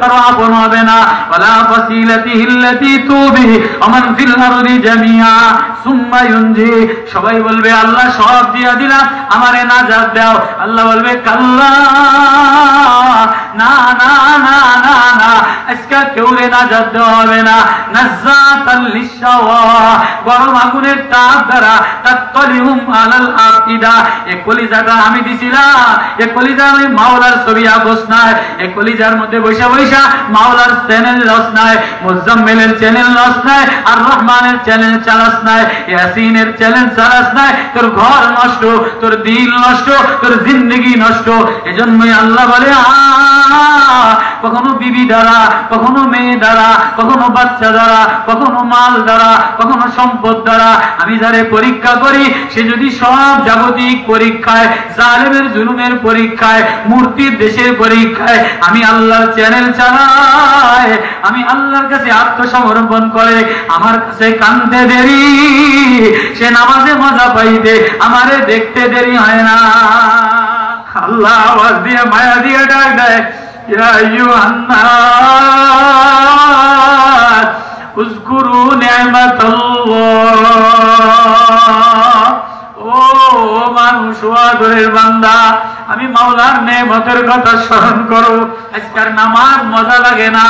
কারো আপন হবে না। ওয়ালা ফাসিলাতিহি আল্লাতী তুবিহি ওয়া মান ফিল আরদি জামিআ সুম্মা ইউনজি। সবাই বলবে আল্লাহ সব দিয়া দিলাম, আমারে নাজাত দাও। আল্লাহ বলবে কাল্লা, না না না না না, আজকে কেউরে নাজাত দেওয়া হবে না। নাজ্জাতাল লিশাওয়া, গরম আগুনের তাপ দ্বারা তাত্তালিহুম আলাল আফিদা। এই কলিজাটা আমি দিছিলাম, এই কলিজা আমি মাওলার ছবি আকস নাই, এই কলিজার মধ্যে বৈশা বৈশা মাওলার চ্যানেল লস নাই, মুজাম্মিলের চ্যানেল লস নাই, আর রহমানের চ্যানেল চালাস নাই, ইয়াসিনের চ্যানেল চালাস নাই। তোর ঘর নষ্ট, তোর দিল নষ্ট, তোর জিন্দেগি নষ্ট। এজন্যই আল্লাহ বলে কখনো বিবি দ্বারা, কখনো মেয়ে দ্বারা, কখনো বাচ্চা দ্বারা, কখনো মাল দ্বারা, কখনো সম্পদ দ্বারা আমি যারে পরীক্ষা করি, সে যদি সব জাগতিক পরীক্ষায়, জালেমের জুলুমের পরীক্ষায়, মূর্তির দেশের পরীক্ষায় আমি আল্লাহর চ্যানেল চালাই, আমি আল্লাহর কাছে আত্মসমর্পণ করে আমার কাছে কাঁদতে দেরি, সে নামাজে মজা পাইতে আমারে দেখতে দেরি হয় না। আল্লাহ আওয়াজ দিয়ে মায়া দিয়ে ডাক দেয়, ইয়া আইয়ুহান নাস উযকুরু নি'মাতাল্লাহ। ও মানুষ, ও আদরের বান্দা, আমি মাওলার নেমতের কথা স্মরণ করো। আজকাল নামাজ মজা লাগে না,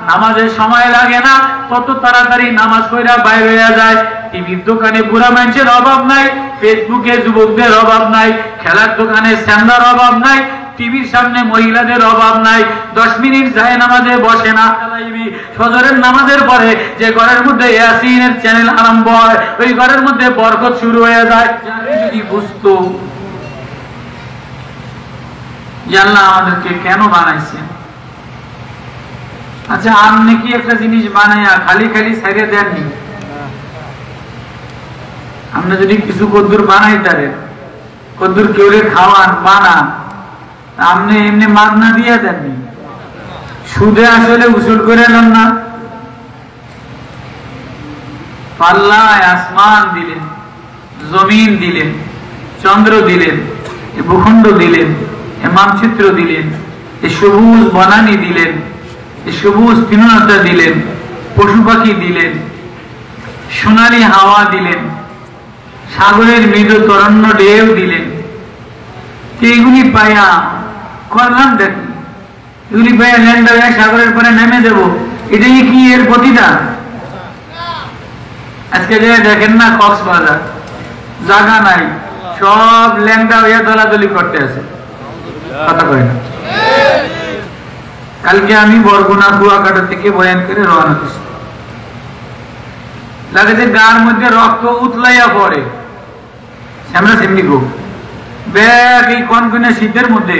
নামাজের সময় লাগে না, কত তাড়াতাড়ি নামাজ পড়া বাইরে হয়ে যায়। টিভির দোকানে বুড়া মানুষের অভাব নাই, ফেসবুকে যুবকদের অভাব নাই, খেলার দোকানে স্যান্ডার অভাব নাই, টিভির সামনে মহিলাদের অভাব নাই। 10 মিনিট যায় নামাজে বসে না। ফজরের নামাজের পরে যে ঘরের মধ্যে ইয়াসিনের চ্যানেল আরম্ভ হয়, ওই ঘরের মধ্যে বরকত শুরু হয়ে যায়। যদি বুঝতো যে আল্লাহ আমাদেরকে কেন বানাইছেন। আচ্ছা, আপনি কি একটা জিনিস বানাইয়া খালি খালি ছেড়ে দেননি? আমরা যদি কিছু কদ্দুর বানাই, তারে কদ্দুর কেউ খাওয়ান, বানান, আপনি এমনি মাগনা দিয়ে দেননি, সুদে আসলে উসুল করে নেন না। পাল্লায় আসমান দিলেন, জমিন দিলেন, চন্দ্র দিলেন, এ ভূখণ্ড দিলেন, এ মানচিত্র দিলেন, এ সবুজ বনানী দিলেন, এ সবুজ তৃণলতা দিলেন, পশু পাখি দিলেন, সোনালি হাওয়া দিলেন, সাগরের মৃদু তরণ্য ঢেউ দিলেন। এইগুলি পাইয়া করলাম দেখি, এগুলি পাইয়া ল্যান্ডার হয়ে সাগরের পরে নেমে দেব, এটাই কি এর প্রতিদান? আজকে যে দেখেন না কক্সবাজার, জায়গা নাই, সব ল্যাংটা হইয়া দলাদলি করতে আছে, কথা কয় না। কালকে আমি বরগুনা কুয়াকাটা থেকে বয়ান করে রওনা দিছি, লাগে যে গার মধ্যে রক্ত উতলাইয়া পড়ে, আমরা সেমনি গো ব্যাগ এই কনকনে শীতের মধ্যে,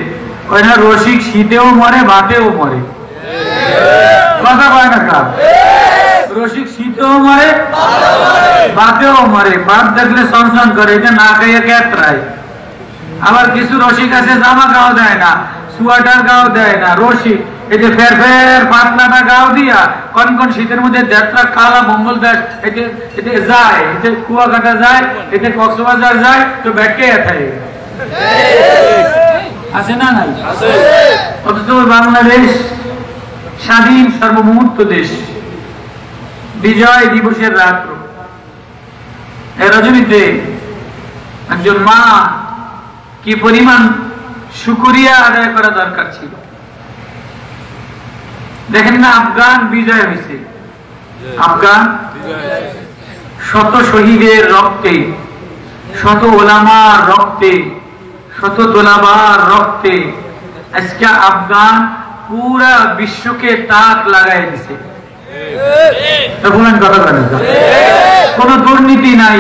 ওই না রসিক শীতেও মরে, ভাতেও মরে, কথা কয় না কার? রসিক শীতেও মরে, ভাতেও মরে, ভাত দেখলে সনসন করে, এটা না খাইয়া ক্যাতরায়। আবার কিছু রসিক আছে জামা গাও দেয় না, সোয়াটার গাও দেয় না, রসিক এই যে ফের ফের পাতলাটা গাও দিয়া কনকন শীতের মধ্যে যাত্রা কালা মঙ্গল দাস এতে এতে যায়, এতে কুয়াকাটা যায়, এতে কক্সবাজার যায়, তো ব্যাকে থাকে আছে না নাই? অথচ বাংলাদেশ স্বাধীন সার্বভৌমত্ব দেশ, বিজয় দিবসের রাত্র, এই রজনীতে একজন মা কি পরিমাণ শুকরিয়া আদায় করা দরকার ছিল। দেখেন না, আফগান বিজয় হয়েছে, আফগান শত শহীদের রক্তে, শত ওলামার রক্তে, শত তোলাবার রক্তে আজকে আফগান পুরা বিশ্বকে তাক লাগাই দিছে। কোন দুর্নীতি নাই,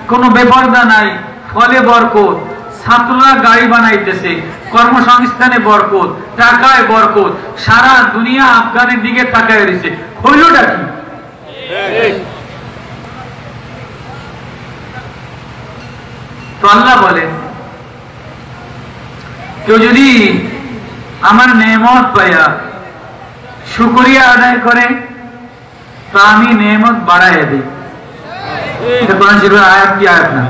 কোন বেপরদা নাই, ফলে বরকত, ছাত্ররা গাড়ি বানাইতেছে, কর্মসংস্থানে বরকত, টাকায় বরকত, সারা দুনিয়া আফগানের দিকে তাকায় রয়েছে। হইলটা কি? তো আল্লাহ বলেন, কেউ যদি আমার নেমত পাইয়া শুকরিয়া আদায় করে, তো আমি নেমত বাড়াইয়া দিই। এটা কোরআন শরীফের আয়াত কি আয়াত না?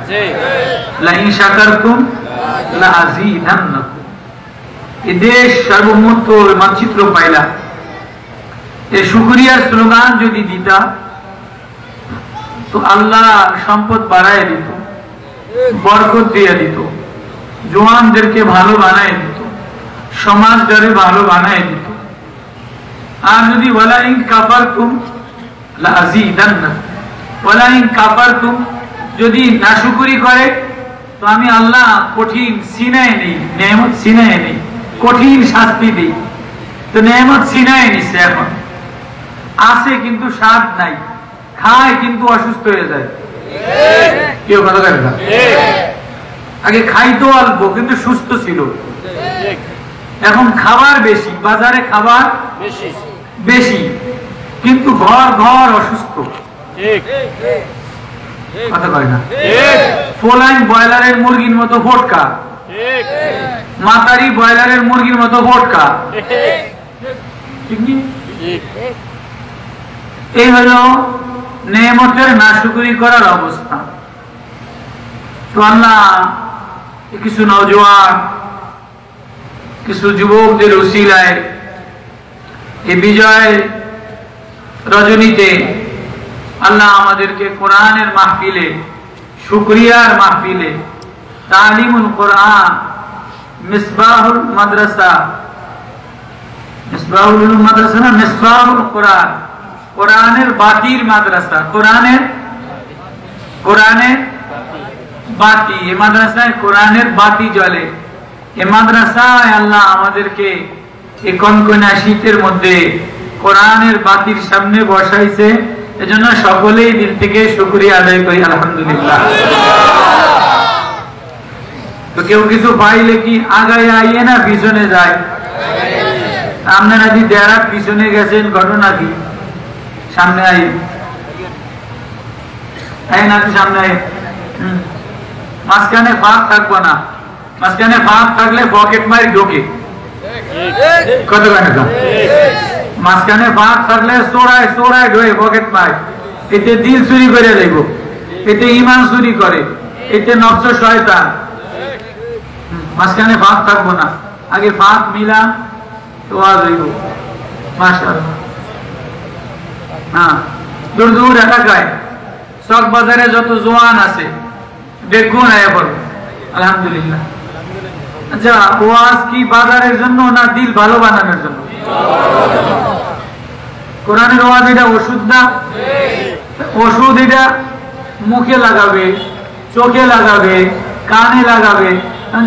লাইন শাকারতুম লাযীদান্নাকুম। এই দেশ সার্বভৌমত্ব মানচিত্র পাইলা, এই শুকরিয়ার স্লোগান যদি দিতা তো আল্লাহ সম্পদ বাড়ায় দিত, বরকত দিয়ে দিত, জওয়ানদেরকে ভালো বানায় দিত, সমাজটারে ভালো বানায় দিত। আর যদি ওয়ালা ইন কাফারতুম লাযীদান্না, ওয়ালা ইন কাফারতুম যদি নাশুকরি করে তো আমি আল্লাহ কঠিন সিনায় নেই, নেয়ামত সিনায় নেই, কঠিন শাস্তি দিই। তো নেয়ামত সিনায় নিছে, এখন আছে কিন্তু স্বাদ নাই, খায় কিন্তু অসুস্থ হয়ে যায়। কেউ কথা বলে না? আগে খাইতো অল্প কিন্তু সুস্থ ছিল, এখন খাবার বেশি, বাজারে খাবার বেশি কিন্তু ঘর ঘর অসুস্থ। কথা কয় না? ফোলাইন ব্রয়লারের মুরগির মতো ফটকা, মাতারি ব্রয়লারের মুরগির মতো ফটকা। এই হলো নেয়ামতের নাশুকরি করার অবস্থা। তো আল্লাহ কিছু নওজোয়ান, কিছু যুবকদের উসিলায় এই বিজয় রজনীতে আল্লাহ আমাদেরকে কোরআনের মাহফিলে, শুকরিয়ার মাহফিলে, তালিমুল কোরআন, মিসবাহুল মাদ্রাসা, মিসবাহুল মাদ্রাসা না, মিসবাহুল কোরআন, কোরআনের বাতির মাদ্রাসা, কোরআনের বাতি, এই মাদ্রাসায় কোরআনের বাতি জ্বলে। এই মাদ্রাসায় আল্লাহ আমাদেরকে এই কনকনা শীতের মধ্যে কোরআনের বাতির সামনে বসাইছে, এজন্য সকলেই দিল থেকে শুকরিয়া আদায় করি আলহামদুলিল্লাহ। তো কেউ কিছু পাইলে কি আগায় আইয়ে না পিছনে যায়? আপনারা যদি দেড়ার পিছনে গেছেন, ঘটনা কি? সামনে আই না, সামনে আই। মাঝখানে ফাঁক থাকবো না, মাঝখানে ফাঁক থাকলে পকেট মারি ঢোকে। কত টাকা? মাঝখানে ফাঁক থাকলে চোরায় চোরায় ঢোকে পকেট মার, এতে দিল চুরি করে দেব, এতে ইমান চুরি করে, এতে নফস শয়তান। মাঝখানে ফাঁক থাকবো না, আগে ফাঁক মিলা তো আজ হইব মাশাআল্লাহ। হ্যাঁ, দূর দূর এলাকায় চক বাজারে যত জওয়ান আছে দেখুন এখন আলহামদুলিল্লাহ। আচ্ছা, ওয়াজ কি বাজারের জন্য না দিল ভালো বানানোর জন্য? কোরআনের ওয়াজ এটা ওষুধ না? ওষুধ এটা মুখে লাগাবে, চোখে লাগাবে, কানে লাগাবে।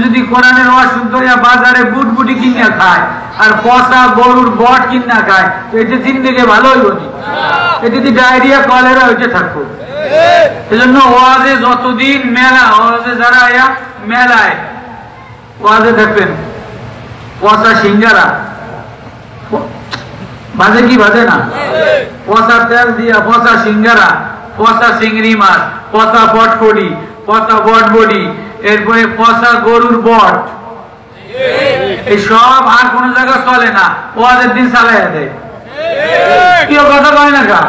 যদি কোরআনের ওয়াজ শুদ্ধ হইয়া বাজারে বুটবুটি কিনা খায় আর পচা গরুর বট কিনা খায়, তো এতে জিন্দেগি ভালো হইব নি? এতে যদি ডায়রিয়া কলেরা হইতে থাকবো। এজন্য ওয়াজে যতদিন মেলা, ওয়াজে যারা আয়া মেলায় ওয়াজে দেখবেন পচা সিঙ্গারা বাজে কি বাজে না? পচা তেল দিয়া পচা সিঙ্গারা, পচা চিংড়ি মাছ, পচা পটফড়ি, পচা বটবডি, এরপরে পচা গরুর বট, এই সব আর কোন জায়গায় চলে না, ওয়াজের দিন চালাইয়া দেয়। কেউ কথা কয় না কা?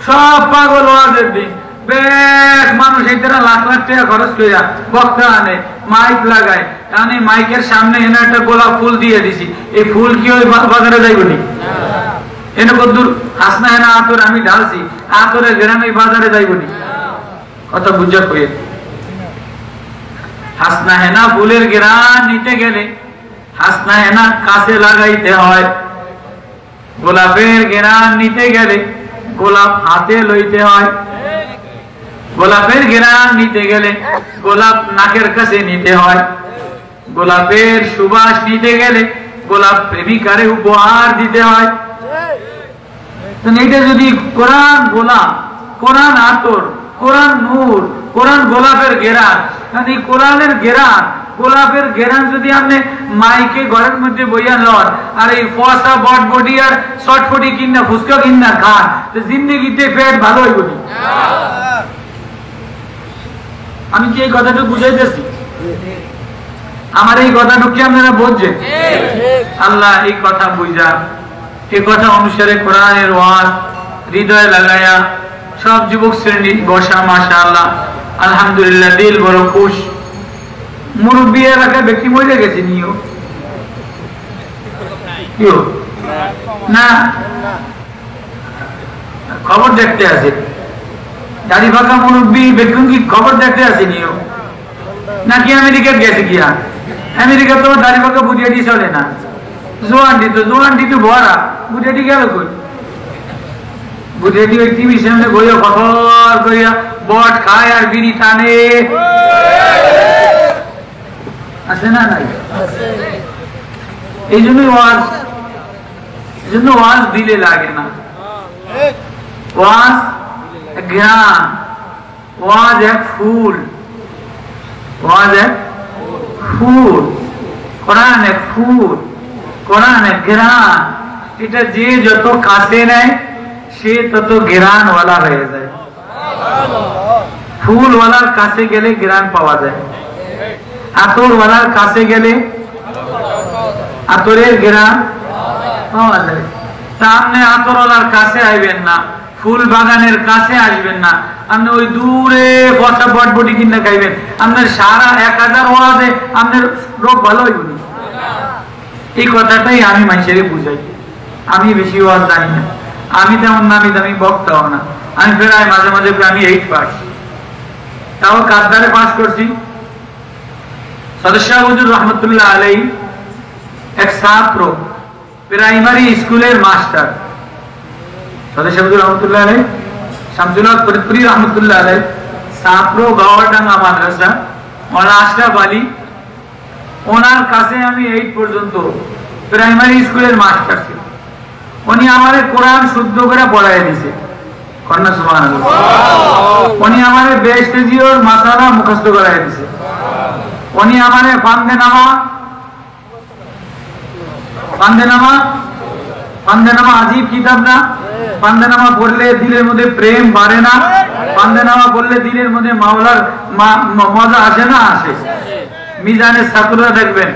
সব পাগল ওয়াজের দিন। বেশ মানুষ এটারা লাখ লাখ টাকা খরচ করিয়া বক্তা আনে, মাইক লাগায়, কারণ মাইকের সামনে এনে একটা গোলাপ ফুল দিয়ে দিছি, এই ফুল কি ওই বাজারে যাইব নি? এনে কদ্দুর হাসনা হেনা আতর আমি ঢালছি, আতরের গ্রামে বাজারে যাইব নি? কথা বুঝা কয়ে হাসনা হেনা ফুলের গ্রাম নিতে গেলে হাসনা হেনা কাছে লাগাইতে হয়, গোলাপের গ্রাম নিতে গেলে গোলাপ হাতে লইতে হয়, গোলাপের ঘ্রাণ নিতে গেলে গোলাপ নাকের কাছে নিতে হয়, গোলাপের সুবাস নিতে গেলে গোলাপ প্রেমিকারে উপহার দিতে হয়। এটা যদি কোরআন গোলাপ, কোরআন আতর, কোরআন নূর, কোরআন গোলাপের ঘেরান, এই কোরআনের ঘেরান, গোলাপের ঘেরান যদি আপনি মাইকে ঘরের মধ্যে বইয়া লন আর এই পচা বটবডি আর শর্টফটি কিনা ফুচকা কিনা খান, তো জিন্দগিতে পেট ভালো হইব না। আমি কি এই কথাটুকু বুঝাইতেছি? আমার এই কথাটুকু কি আপনারা বুঝছেন? আল্লাহ এই কথা বুঝা, এই কথা অনুসারে কোরআনের ওয়াজ হৃদয় লাগায়া সব যুবক শ্রেণী বসা, মাশাআল্লাহ আলহামদুলিল্লাহ, দিল বড় খুশ। মুরব্বী এলাকায় ব্যক্তি মরে গেছে, নিও না খবর দেখতে আছে দাড়ি পাকা মুরব্বী বেগুন কি খবর দেখতে আসেনি নাকি আমেরিকা গেছে গিয়া আমেরিকা তো দাড়ি পাকা বুঝিয়াটি চলে না জোয়ানটি তো ভরা বুঝিয়াটি গেল কই বুঝিয়াটি ওই টিভির সামনে বইয়া খবর করিয়া বট খায় আর বিড়ি টানে আছে না নাই এই জন্য ওয়াজ দিলে লাগে না ওয়াজ জ্ঞান ওয়াজ এক ফুল কোরআন এক ফুল কোরআন এক জ্ঞান এটা যে যত কাছে নেয় সে তত জ্ঞানওয়ালা হয়ে যায় ফুলওয়ালার কাছে গেলে জ্ঞান পাওয়া যায় আতরওয়ালার কাছে গেলে আতরের জ্ঞান পাওয়া যায় সামনে আতরওয়ালার কাছে আইবেন না ফুল বাগানের কাছে আসবেন না আপনি ওই দূরে বসা বটবটি কিনে খাইবেন আপনার সারা 1000 ওয়াজে আপনার রোগ ভালো হইব না এই কথাটাই আমি মানুষের বুঝাই আমি বেশি ওয়াজ জানি না আমি তেমন নামি দামি বক্তাও না আমি প্রায় মাঝে মাঝে আমি 8 পাস তাও কাদ্দারে পাস করছি সদস্য হুজুর রহমতুল্লাহ আলাইহি এক ছাত্র প্রাইমারি স্কুলের মাস্টার সদস্য হুজুর রহমতুল্লাহ আলাইহি শামসুল্লাহ ফরিদপুরি রহমতুল্লাহ আলাইহি ছাত্র গাওয়ারডাঙ্গা মাদ্রাসা ওনা আশরাফ আলী ওনার কাছে আমি 8 পর্যন্ত প্রাইমারি স্কুলের মাস্টার ছিল উনি আমারে কোরআন শুদ্ধ করে পড়ায় দিয়েছে কন্যা সুবহানাল্লাহ উনি আমারে বেস্তেজিওর মাসালা মুখস্থ করায় দিয়েছে উনি আমারে ফান্দে নামা আজীব কিতাব না ফান্দে নামা পড়লে দিলের মধ্যে প্রেম বাড়ে না ফান্দে নামা পড়লে দিলের মধ্যে মাওলার মজা আসে না আসে মিজানের ছাত্ররা দেখবেন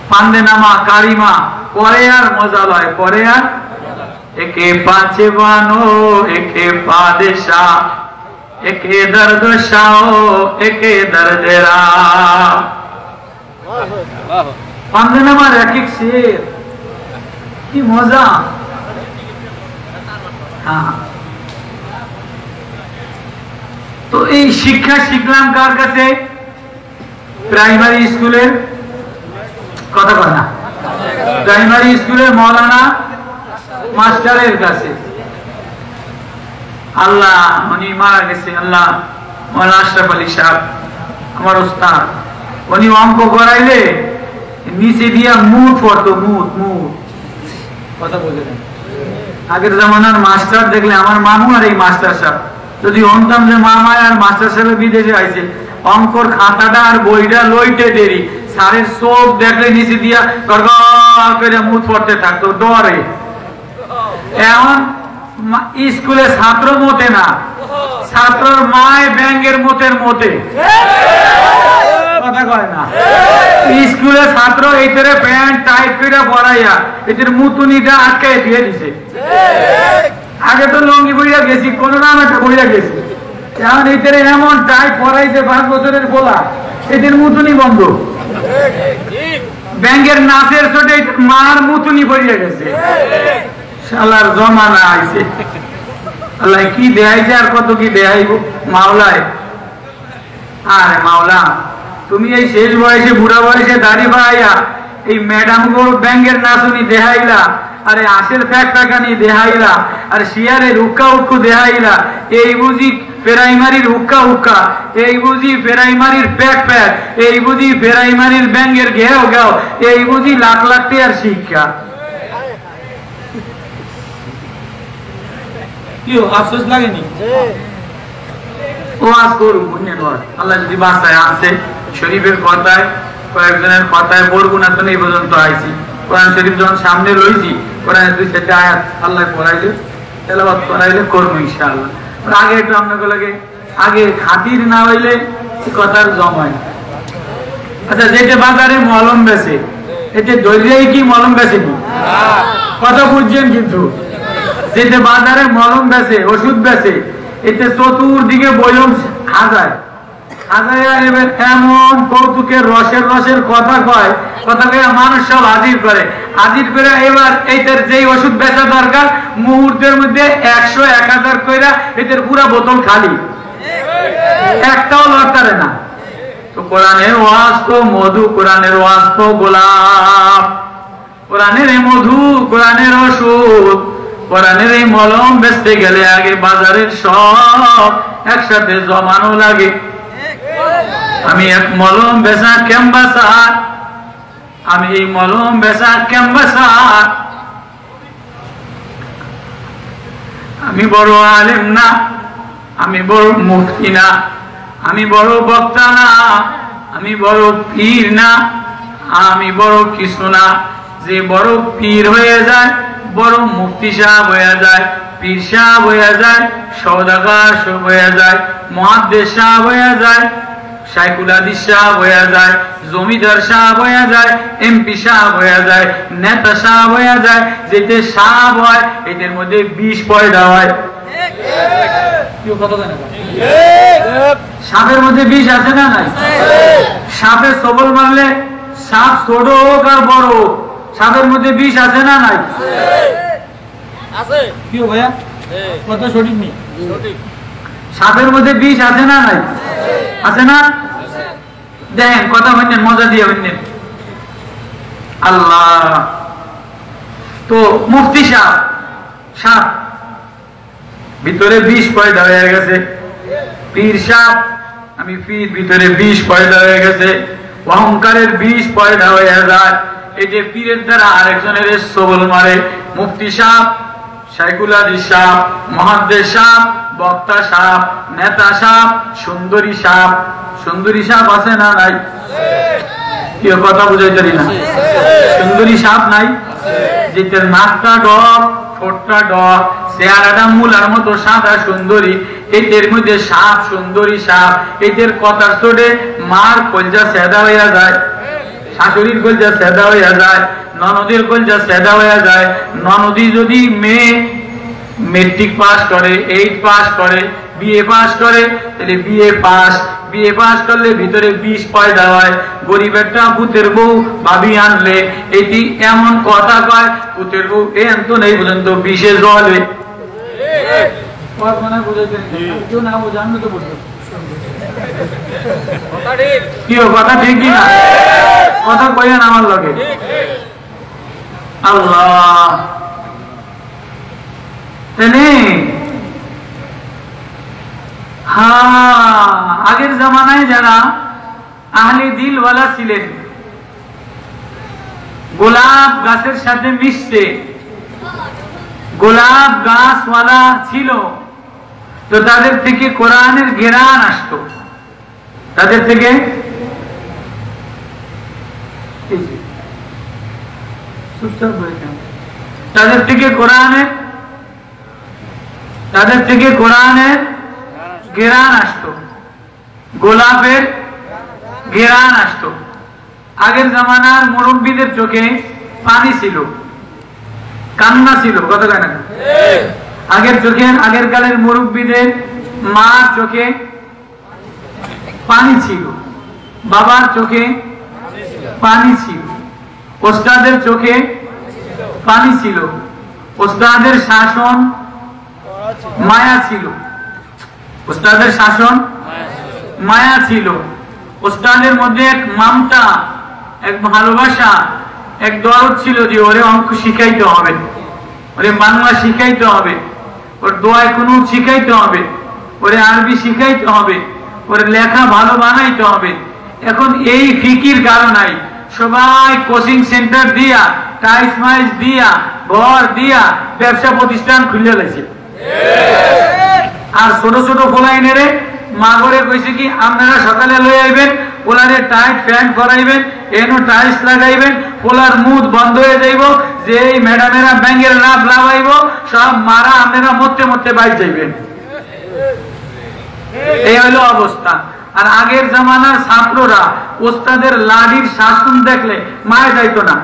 ফান্দে নামা কারিমা পরে আর মজা লয় পরে আর একে পাঁচে বানো একে পাদেশা একে দর্দ শাও একে দর্দেরা ফান্দে নামার এক এক শের কি মজা তো এই শিক্ষা শিখলাম কার কাছে প্রাইমারি স্কুলের কথা বল না প্রাইমারি স্কুলের মৌলানা মাস্টারের কাছে আল্লাহ উনি মারা গেছে আল্লাহ মৌলানা আশরাফ আলী সাহেব আমার ওস্তাদ উনি অঙ্ক করাইলে নিচে দিয়া মুট পড়তো মুট কথা বললেন আগের জামানার মাস্টার দেখলে আমার মামু আর এই মাস্টার সাহেব যদি অন্তম যে মামা আর মাস্টার সাহেব বিদেশে আইছে অঙ্কর খাতাটা আর বইটা লইতে দেরি স্যারের চোখ দেখলে নিচে দিয়া গড়গড় করে মুখ পড়তে থাকতো ডরে এখন স্কুলে ছাত্র মতে না ছাত্রর মায় ব্যাংকের মতে কথা কয় না স্কুলে ছাত্র এইটারে প্যান্ট টাইট করে পড়াইয়া এটার মুতুনিটা আটকাই দিয়ে দিছে আগে তো লঙ্গি বইয়া গেছি কোন নাম একটা বইয়া গেছি এখন এইটারে এমন টাইট পড়াইছে 5 বছরের বলা এদের মুতুনি বন্ধ ব্যাংকের নাচের ছোটে মার মুতুনি পড়িয়া গেছে শালার জমানা আইছে আল্লাহ কি দেয়াইছে আর কত কি দেয়াইব মাওলায় আরে মাওলা তুমি এই শেষ বয়সে বুড়া বয়সে দাড়ি পাইয়া এই ম্যাডাম গো ব্যাংকের নাচুনি দেখাইলা আরে আশের ফ্যাক টাকানি দেখাইলা আর শিয়ারের হুক্কা হুক্কু দেখাইলা এই বুঝি প্রাইমারির হুক্কা এই বুঝি প্রাইমারির প্যাক এই বুঝি প্রাইমারির ব্যাংকের ঘেও এই বুঝি লাখ লাখ টাকার শিক্ষা কি আফসোস লাগেনি ওয়াজ করুন আল্লাহ যদি বাসায় আছে শরীফের কথায় কয়েকজনের কথায় পড়বো না তো এই পর্যন্ত আইছি কোরআন শরীফ যখন সামনে রয়েছি কোরআনের 2-4টা আয়াত আল্লাহ পড়াইলে তেলাওয়াত করাইলে করবো ইনশাআল্লাহ আগে একটু আপনাকে আগে খাতির না হইলে কথার জমায় আচ্ছা যেটা বাজারে মলম বেচে এতে দরিয়ায় কি মলম বেচে নি কথা বুঝছেন কিন্তু যেটা বাজারে মলম বেচে ওষুধ বেচে এতে চতুর্দিকে বয়ম হাজায় এমন কৌতুকের রসের কথা কয় মানুষ সব হাজির করে হাজির করে এবার এইটার যেই ওষুধ বেচা দরকার মুহূর্তের মধ্যে 100-1000 কইরা এদের পুরা বোতল খালি, একটাও লড়তারে না। তো কোরআনের ওয়াজ তো মধু, কোরআনের ওয়াজ তো গোলাপ, কোরআনের মধু, কোরআনের ওষুধ, কোরআনের এই মলম বেচতে গেলে আগে বাজারের সব একসাথে জমানো লাগে। আমি এক মলম বেচা ক্যাম্বাসার, আমি এই মলম বেচা ক্যাম্বাসার, আমি বড় আলেম না, আমি বড় মুফতি না, আমি বড় বক্তা না, আমি বড় পীর না, আমি বড় কিছু না। যে বড় পীর হয়ে যায়, বড় মুফতি সাহেব হয়ে যায়, পীর সাহেব হয়ে যায়, সওদাগর হয়ে যায়, মুহাদ্দিস সাহেব হয়ে যায়, শাইখুল হাদিস সাহেব হয়ে যায়, জমিদার সাহেব হয়ে যায়, এমপি সাহেব হয়ে যায়, নেতা সাহেব হয়ে যায়। যেতে সাহেব হয় এদের মধ্যে 20 পয়দা হয়। সাপের মধ্যে বিষ আছে না নাই? সাপে সবল মারলে সাপ ছোট হোক আর বড় হোক, সাপের মধ্যে বিষ আছে না নাই? কি ভাইয়া কথা সঠিক নেই? সাপের মধ্যে বিষ আছে না নাই? আছে না? দেখেন কথা বলছেন, মজা দিয়ে বলছেন। আল্লাহ, তো মুফতি সাপ, সাপ ভিতরে 20 পয়দা হয়ে গেছে। পীর সাপ, আমি পীর, ভিতরে 20 পয়দা হয়ে গেছে। অহংকারের 20 পয়দা হয়ে যায়। এই যে পীরের দ্বারা আরেকজনের সবল মারে। মুফতি সাপ, শাইখুল হাদিস সাপ, মুহাদ্দিস সাপ, বক্তা সাপ, নেতা সাপ, সুন্দরী সাপ। সুন্দরী সাপ আছে না নাই? কি কথা বুঝাইতে না? সুন্দরী সাপ নাই? যেটার নাকটা ডক, ঠোঁটটা ডক, চেহারাটা মূলার মতো সাদা সুন্দরী, এদের মধ্যে সাপ, সুন্দরী সাপ। এদের কথার চোটে মার কলজা সেদা হইয়া যায়, শাশুড়ির কলজা সেদা হইয়া যায়, ননদের কলজা সেদা হইয়া যায়। ননদি যদি মেয়ে মেট্রিক পাস করে, 8 পাস করে, বিএ পাস করে, তাহলে বিএ পাস করলে ভিতরে 20 পয়দা হয়। গরিবেরটা পুতের বউ ভাবি আনলে এটি এমন কথা কয়, পুতের বউ এ আনত নেই পর্যন্ত 20-এ জলে। কি কথা ঠিক কি না? কথা কইেন আমার লগে। আল্লাহ, আগের জামানায় যারা আহলে দিলওয়ালা ছিলেন, গোলাপ গাছের সাথে মিশছে, গোলাপ গাছওয়ালা ছিল, তো তাদের থেকে কোরআনের ঘেরান আসতো। তাদের থেকে কোরআনের ঘেরান আসতো, গোলাপের ঘেরান আসতো। আগের জামানার মুরব্বীদের চোখে পানি ছিল, কান্না ছিল, কত কান্না। আগের কালের মুরব্বীদের মার চোখে পানি ছিল, বাবার চোখে পানি ছিল, ওস্তাদের চোখে পানি ছিল, ওস্তাদের শাসন মায়া ছিল, ওস্তাদের শাসন মায়া ছিল। ওস্তাদের মধ্যে এক মামতা, এক ভালোবাসা, এক দরদ ছিল যে ওরে অঙ্ক শিখাইতে হবে, ওরে বাংলা শিখাইতে হবে, ওর দোয়ায় কুনুত শিখাইতে হবে, ওরে আরবি শিখাইতে হবে, ওরে লেখা ভালো বানাইতে হবে। এখন এই ফিকির কারণে সবাই কোচিং সেন্টার দিয়া, টাইস মাইস দিয়া, ঘর দিয়া ব্যবসা প্রতিষ্ঠান খুলে লাইছে। আর ছোট ছোট ফোলাইনেরে মা করে কইছে কি, আপনারা সকালে লই আইবেন, পোলারে টাইট প্যান্ট পরাইবেন, এনো টাইলস লাগাইবেন, পোলার মুখ বন্ধ হয়ে যাইব, যে এই ম্যাডামেরা ব্যাঙ্গের লাভ লাগাইব, সব মারা আপনারা মরতে মরতে বাইর যাইবেন। এই হলো অবস্থা। আর আগের জামানার ছাত্ররা ওস্তাদের লাঠির শাসন দেখলে মায়ে যাইতো না।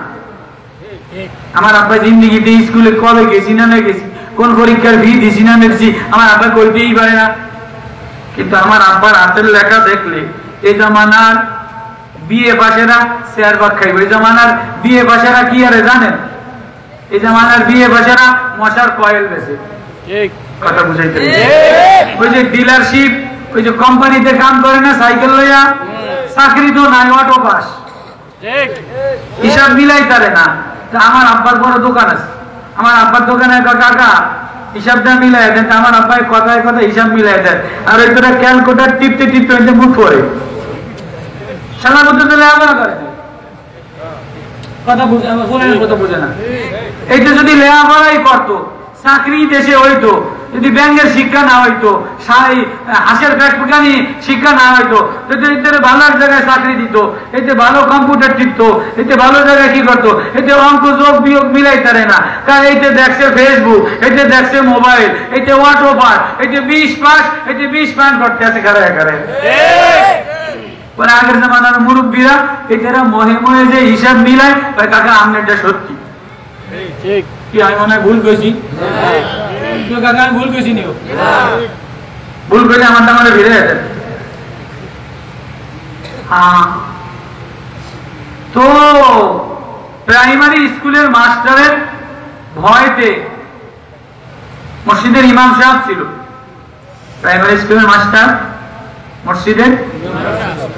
আমার আব্বা জিন্দিগিতে স্কুলে কবে গেছি না গেছি, কোন পরীক্ষার ফি দিছি না দেখছি, আমার আব্বা কইতেই পারে না। কিন্তু আমার আব্বার হাতের লেখা দেখলে এই জামানার বিয়ে পাশেরা শেয়ার ভাগ খাইব। এই জামানার বিয়ে পাশেরা কি আরে জানেন? এই জামানার বিয়ে পাশেরা মশার কয়েল বেছে। কথা বুঝাইতে ওই যে ডিলারশিপ, ওই যে কোম্পানিতে কাম করে না সাইকেল লইয়া, চাকরি তো নাই, অটো পাস, হিসাব মিলাই তারে না। আমার আব্বার বড় দোকান আছে, আমার আব্বার দোকানে কাকা হিসাবটা মিলাই দেন, আমার আব্বাই কথায় কথা হিসাব মিলাই দেন, আর ওই তোরা ক্যালকুলেটর টিপতে টিপতে মুখ পড়ে সারা মধ্যে দিলে আবার করে কথা বুঝে না। এইটা যদি লেখাপড়াই করতো, চাকরি দেশে হইতো, যদি ব্যাংকের শিক্ষা না হইতো, হাঁসের ফ্যাক্টরি শিক্ষা না হইতো, যদি ভালো এক জায়গায় চাকরি দিত, এতে ভালো কম্পিউটার টিপতো, এতে ভালো জায়গায় কি করতো, এতে অঙ্ক যোগ বিয়োগ মিলাই তারে না। কারণ এইতে দেখছে ফেসবুক, এতে দেখছে মোবাইল, এতে অটো পাস, এতে 20 পাস, এতে 20 পয়েন্ট করতে আছে কারে কারে। আগের জামানার মুরব্বীরা এটারা মহে মহে যে হিসাব মিলায়, কাকা আমনেরটা সত্যি কি আমি মনে হয় ভুল করেছি? কাকা আমি ভুল করেছি নিও, ভুল করে আমারটা মানে ফিরে যেতে। তো প্রাইমারি স্কুলের মাস্টারের ভয়তে, মসজিদের ইমাম সাহেব ছিল, প্রাইমারি স্কুলের মাস্টার মসজিদের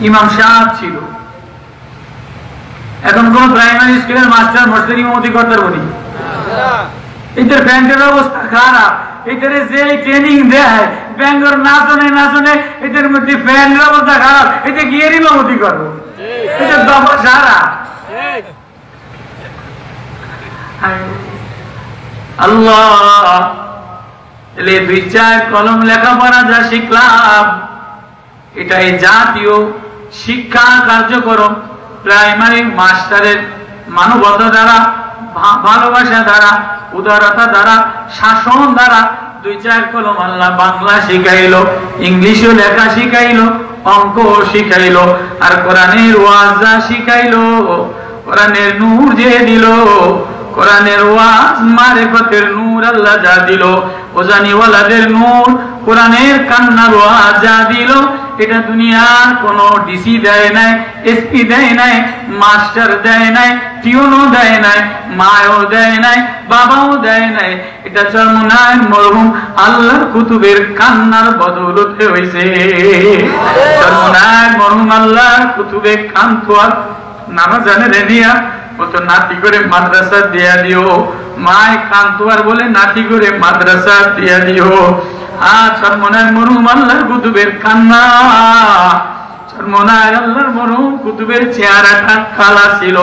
ইমাম সাহেব ছিল। এখন কোন প্রাইমারি স্কুলের মাস্টার মসজিদের ইমামতি করতে পারবনি। এদের ব্যাংকের অবস্থা খারাপ, এদের যে ট্রেনিং দেয় ব্যাংকের না জানে এদের মধ্যে ব্যাংকের অবস্থা খারাপ, এটা গিয়ে ইমামতি করবো, এটা দফা সারা। আল্লাহ, 2-4 কলম লেখাপড়া যা শিখলাম, এটাই জাতীয় শিক্ষা কার্যক্রম প্রাইমারি মাস্টারের মানবতা দ্বারা, ভালোবাসা দ্বারা, উদারতা দ্বারা, শাসন দ্বারা 2-4 কলম আল্লাহ বাংলা শিখাইলো, ইংলিশও লেখা শিখাইলো, অঙ্ক শিখাইলো, আর কোরআনের ওয়াজ যা শিখাইলো, কোরআনের নূর যে দিল, কোরআনের ওয়াজ মারিফতের নূর আল্লাহ যা দিল, ওজানিওয়ালাদের নূর, কোরআনের কান্নার ওয়াজ যা দিল, এটা দুনিয়ার কোন ডিসি দেয় নাই, এসপি দেয় নাই, মাস্টার দেয় নাই, টিউনও দেয় নাই, মাও দেয় নাই, বাবাও দেয় নাই, এটা চরমনায় মরহুম আল্লাহর কুতুবের কান্নার বদৌলতে হইছে। চরমনায় মরহুম আল্লাহর কুতুবে কান্তোয়ার নানা জানে রেডিয়া কত নাতি করে মাদ্রাসা দিয়া দিও, মায় কান্তোয়ার বলে নাতি করে মাদ্রাসা দিয়া দিও। চরমনায় মরহুম আল্লাহর কুতুবের কান্না, চরমনায় আল্লাহর মরহুম কুতুবের চেহারাটা কালা ছিল,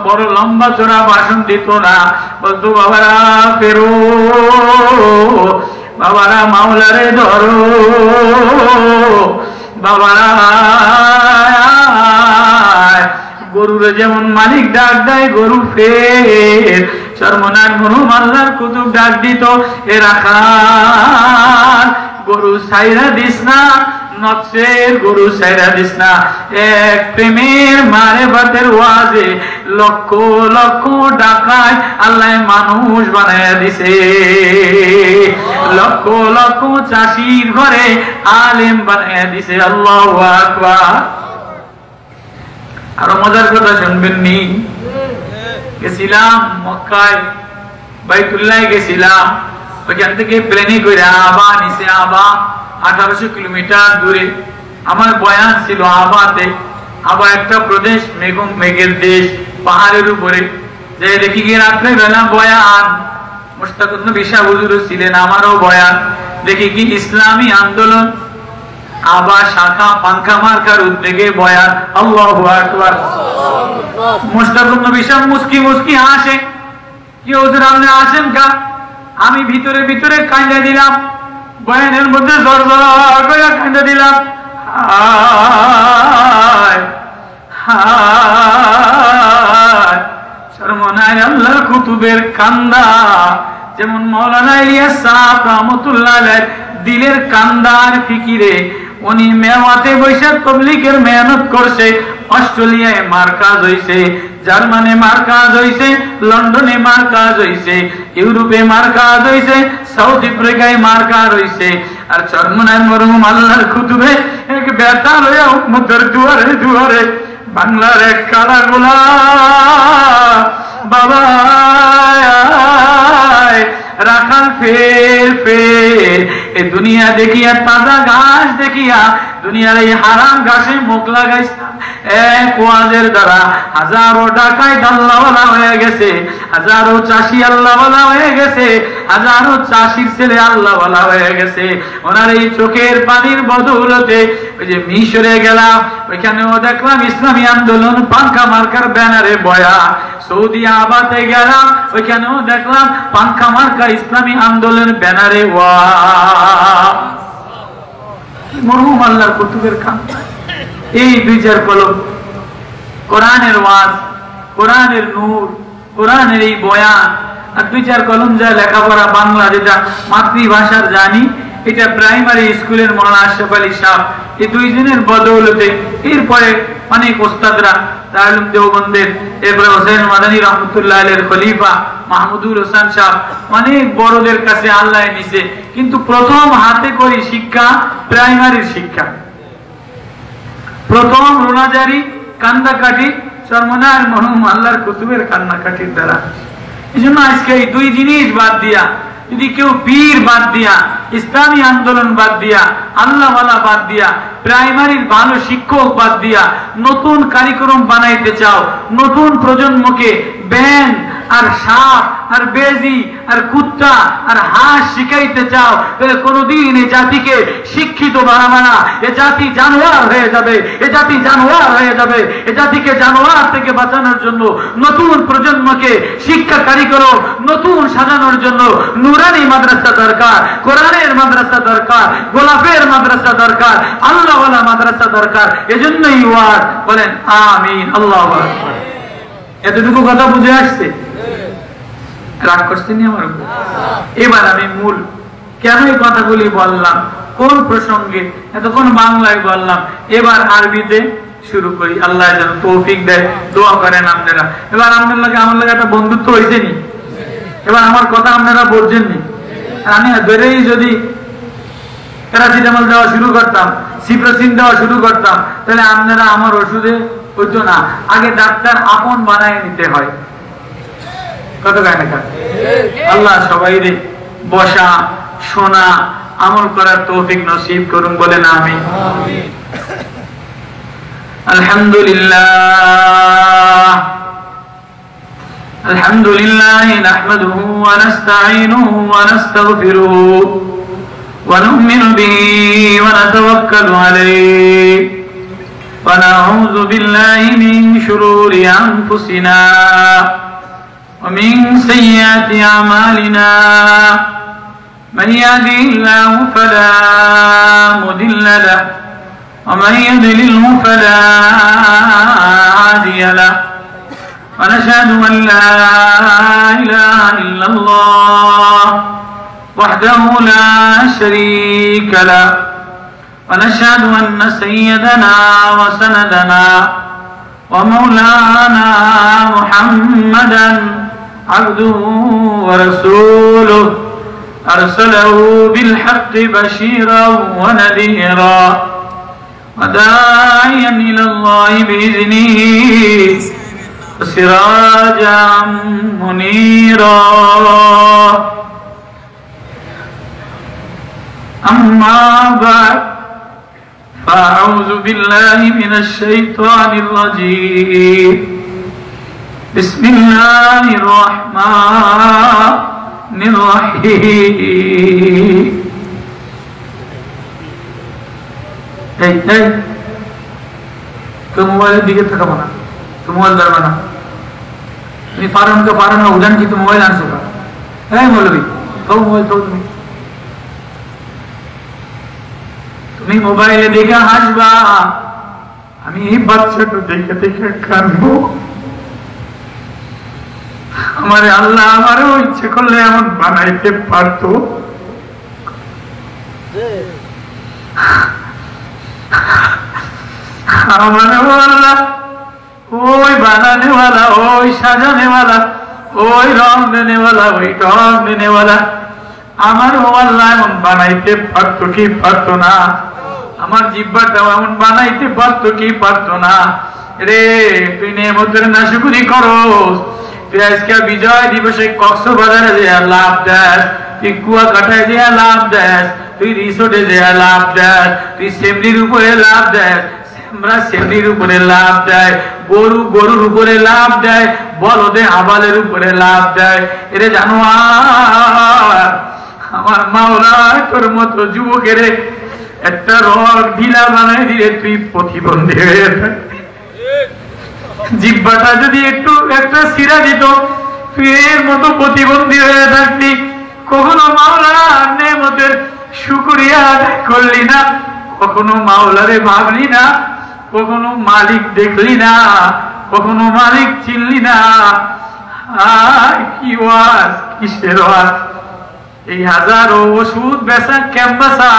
বড় লম্বা চোরা ভাষণ দিত না, বলতো বাবারা ফেরো, বাবারা মাওলারে ধরো, বাবারা গরুরে যেমন মালিক ডাক দেয় গরু ফের, চরমনার মরহুম আল্লাহর কুতুব ডাক দিত, এ রাখাল গরু সাইরা দিস না, নকশের গরু সাইরা দিস না। এক প্রেমের মারিফতের ওয়াজে লক্ষ লক্ষ ডাকায় আল্লাহ মানুষ বানায়া দিছে, লক্ষ লক্ষ চাষির ঘরে আলেম বানায়া দিছে। আল্লাহু আকবার। আরো মজার কথা শুনবেন নি, গেছিলাম মক্কায়, বাইতুল্লাহ গেছিলাম, ওইখান থেকে প্লেনে করে আবা নিচে, আবা 1800 কিলোমিটার দূরে আমার বয়ান ছিল আবাতে। আবা একটা প্রদেশ, মেঘের দেশ, পাহাড়ের উপরে। যে দেখি গিয়ে রাত্রে বেলা বয়ান, মুশতাকুর নবী শাহ হুজুর ছিলেন, আমারও বয়ান। দেখি কি ইসলামী আন্দোলন আবা শাখা পাঙ্খা মার্কার উদ্যোগে বয়ান। আল্লাহু আকবার। মুশতাকুর নবী শাহ মুস্কি মুস্কি হাসে, কি হুজুর আপনি আসেন কা? আমি ভিতরে ভিতরে কাঁদা দিলাম, বয়ানের মধ্যে জোর জোর করে কাঁদা দিলাম। চরমনায় আল্লাহর কুতুবের কান্দা, যেমন মাওলানা ইলিয়াস সাহেব রাহমাতুল্লাহ আলাইহি দিলের কান্দার ফিকিরে উনি মেওয়াতে বসে তাবলীগের মেহনত করছে। অস্ট্রেলিয়ায় মার্কাজ হইছে, জার্মানি মার্কাজ হইছে, লন্ডনে মার্কাজ হইছে, ইউরোপে মার্কাজ হইছে, সাউথ আফ্রিকায় মার্কাজ হইছে। আর চরমনায় মরহুম আল্লাহর কুতুবে এক বেতার হয়ে উম্মতের দুয়ারে দুয়ারে বাংলার এক কালা গোলা বাবা রাখাল ফের ফের এ দুনিয়া দেখিয়া তাজা ঘাস দেখিয়া দুনিয়ার এই হারাম ঘাসে মুখ লাগাইছে এক ওয়াজের দ্বারা হাজারো ডাকাইত আল্লাহওয়ালা হয়ে গেছে, হাজারো চাষি আল্লাহওয়ালা হয়ে গেছে, হাজারো চাষির ছেলে আল্লাহওয়ালা হয়ে গেছে। ওনার এই চোখের পানির বদৌলতে ওই যে মিশরে গেলাম, ওইখানেও দেখলাম ইসলামী আন্দোলন পাঙ্খা মার্কার ব্যানারে বয়া। সৌদি আবাদে গেলাম, ওইখানেও দেখলাম পাঙ্খা মার্কা ইসলামী আন্দোলনের ব্যানারে ওয়া। মরহুম আল্লাহর কুতুবের কাম এই দুই চার কলম, কোরআনের ওয়াজ, কোরআনের নূর, কোরআনের এই বয়ান, আর দুই চার কলম যা লেখাপড়া বাংলা যেটা মাতৃভাষার জানি, এটা প্রাইমারি স্কুলের মৌলানা আশরাফ আলী সাহেব, এই দুইজনের বদৌলতে এরপরে অনেক ওস্তাদরা দারুল দেওবন্দের এরপরে হোসেন মাদানী রহমতুল্লাহ আলাইহির খলিফা মাহমুদুর হোসেন সাহেব অনেক বড়দের কাছে আল্লাহ নিছে, কিন্তু প্রথম হাতে করি শিক্ষা প্রাইমারির শিক্ষা। প্রথম রোনাজারি কান্দাকাটি চরমনার মরহুম আল্লাহর কুতুবের কান্নাকাটির দ্বারা। এই জন্য আজকে এই দুই জিনিস বাদ দিয়া যদি কেউ পীর বাদ দিয়া, ইসলামী আন্দোলন বাদ দিয়া, আল্লাহওয়ালা বাদ দিয়া, প্রাইমারির ভালো শিক্ষক বাদ দিয়া নতুন কারিকুলাম বানাইতে চাও, নতুন প্রজন্মকে ব্যাং আর সাপ আর বেজি আর কুত্তা আর হাঁস শিখাইতে চাও, তাহলে কোনদিন এই জাতিকে শিক্ষিত বানাবে না। এ জাতি জানোয়ার হয়ে যাবে, এ জাতি জানোয়ার হয়ে যাবে। এ জাতিকে জানোয়ার থেকে বাঁচানোর জন্য নতুন প্রজন্মকে শিক্ষা কারিকুলাম নতুন সাজানোর জন্য নুরানি মাদ্রাসা দরকার, কোরআনের মাদ্রাসা দরকার, গোলাপের মাদ্রাসা দরকার, আল্লাহওয়ালা মাদ্রাসা দরকার। এজন্যই ওয়াজ বলেন আমিন, আল্লাহু আকবার। এতটুকু কথা বুঝে আসছে? রাগ করছেন আমার উপর? এবার আমি মূল কেন এই কথাগুলি বললাম, কোন প্রসঙ্গে, এতক্ষণ বাংলায় বললাম, এবার আরবিতে শুরু করি। আল্লাহ যেন তৌফিক দেয়, দোয়া করেন আপনারা। এবার আপনার লাগে আমার লাগে একটা বন্ধুত্ব হয়েছে নি? এবার আমার কথা আপনারা বলছেন নি? আমি ধরেই যদি প্যারাসিটামল দেওয়া শুরু করতাম, সিপ্রোসিন দেওয়া শুরু করতাম, তাহলে আপনারা আমার ওষুধে হইতো না। আগে ডাক্তার আপন বানায় নিতে হয়। কত গায়ে আল্লাহ সবাই রে বসা শোনা আমল করার তৌফিক নসিব করুন, বলেন আমিন। আলহামদুলিল্লাহ আলহামদুলিল্লাহ নাহমাদুহু ওয়া নাস্তাঈনুহু ওয়া নাস্তাগফিরুহু ওয়া নু'মিনু বিহি ওয়া নাতাওয়াক্কালু আলাইহি ওয়া নাউযু বিল্লাহি মিন শুরুরি আনফুসিনা ومن سيئات أعمالنا من يهده الله فلا مضل له ومن يضلله فلا هادي له ونشهد أن لا إله إلا الله وحده لا شريك له ونشهد أن سيدنا وسندنا ومولانا محمدا عبده ورسوله أرسله بالحق بشيرا ونذيرا وداعيا إلى الله بإذنه وسراجا منيرا أما بعد فأعوذ بالله من الشيطان الرجيم بسم الله الرحمن الرحيم এই তো মোবাইলের দিকে তাকাবো না, তো মোবাইল ধরবে না। তুমি পারো না উদান কি তো মোবাইল আনছো না? হ্যাঁ বলবি তো মোবাইল তো তুমি মোবাইলে দেখে হাসবা, আমি এই বাচ্চাটা দেখে দেখে কাঁদবো। আমার আল্লাহ আমারও ইচ্ছে করলে এমন বানাইতে পারতো। আমার আল্লাহ ওই বানানেওয়ালা, ওই সাজানেওয়ালা, ওই রং দেনেওয়ালা, ওই টং দেনেওয়ালা আমারও আল্লাহ এমন বানাইতে পারতো কি পারতো না? আমার জিহ্বাটাও এমন বানাইতে পারতো কি পারতো না? রে তুই নেমতের নাশকরি করো, তুই আজকে বিজয় দিবসে কক্সবাজারে যে লাভ দেস, তুই কুয়াকাটায় যে লাভ দেস, তুই রিসোর্টে যে লাভ দেস, তুই সেমরির উপরে লাভ দেস, আমরা সেমরির উপরে লাভ দেয়, গরুর উপরে লাভ দেয়, বলদে আবালের উপরে লাভ দেয়। এরে জানোয়ার, আমার মাওলা তোর মতো যুবকের একটা রড ঢিলা বানাই দিলে তুই প্রতিবন্ধী হয়ে থাকবি। জিহ্বাটা যদি একটু একটা সিরা দিত, তুই এর মতো প্রতিবন্ধী হয়ে থাকবি। কখনো মাওলার নেমতের শুকরিয়া আদায় করলি না, কখনো মাওলারে ভাবলি না, কখনো মালিক দেখলি না, কখনো মালিক চিনলি না। কি ওয়াজ, কিসের ওয়াজ? এই হাজারো ওষুধ বেচা ক্যাম্পাসা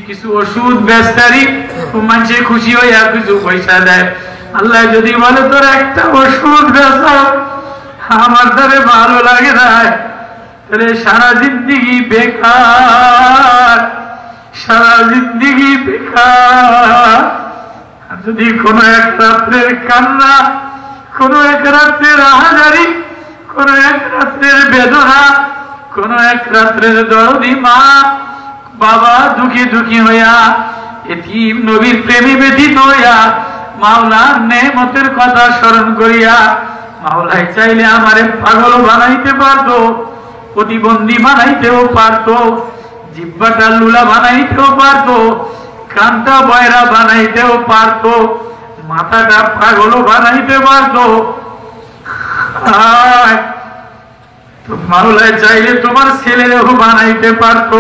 কিছু ওষুধ বেচতারি মানুষে খুশি হয়ে আর কিছু পয়সা দেয়। আল্লাহ যদি বলে তোর একটা ওষুধ বেচা আমার দ্বারে ভালো লাগে না, তাহলে সারা জিন্দিগি বেকার, সারা জিন্দিগি বেকার। যদি কোনো এক রাত্রের কান্না, কোনো এক রাত্রের আহাজারি, কোনো এক রাত্রের বেদনা, কোনো এক রাত্রের দরদি মা বাবা দুঃখী দুঃখী হইয়া, এতিম নবীর প্রেমী ব্যথিত হইয়া মাওলার নেমতের কথা স্মরণ করিয়া, মাওলাই চাইলে আমারে পাগল বানাইতে পারতো, প্রতিবন্ধী বানাইতেও পারতো, জিহ্বাটা লুলা বানাইতেও পারতো, কানটা বয়রা বানাইতেও পারতো, মাথাটা পাগল বানাইতে পারতো। মাওলাই চাইলে তোমার ছেলেরেও বানাইতে পারতো,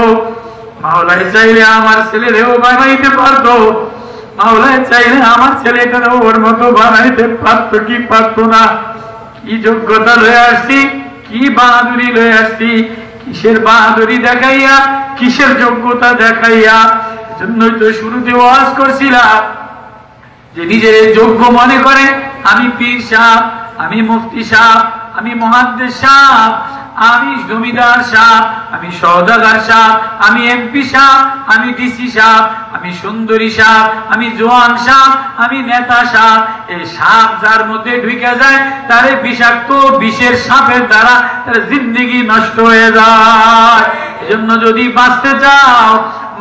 মাওলাই চাইলে আমার ছেলেরেও বানাইতে পারতো, মাওলাই চাইলে আমার ছেলেটারও ওর মতো বানাইতে পারতো কি পারতো না? কি যোগ্যতা লয়ে আসছি, কি বাহাদুরি লয়ে আসছি, কিসের বাহাদুরি দেখাইয়া, কিসের যোগ্যতা দেখাইয়া। জন্যই তো শুরুতে ওয়াজ করছিলাম যে নিজের যোগ্য মনে করে আমি পীর সাহেব, আমি মুফতি সাহেব, আমি মুহাদ্দিস সাহেব, আমি জমিদার সাহেব, আমি সওদাগর সাহেব, আমি এমপি সাহেব, আমি ডিসি সাহেব, আমি সুন্দরী সাহেব, আমি জওয়ান সাহেব, আমি নেতা সাহেব। এই সাপ যার মধ্যে ঢুকে যায় তারে বিষাক্ত বিষের সাপের দ্বারা তার জিন্দেগি নষ্ট হয়ে যায়। এজন্য যদি বাঁচতে চাও,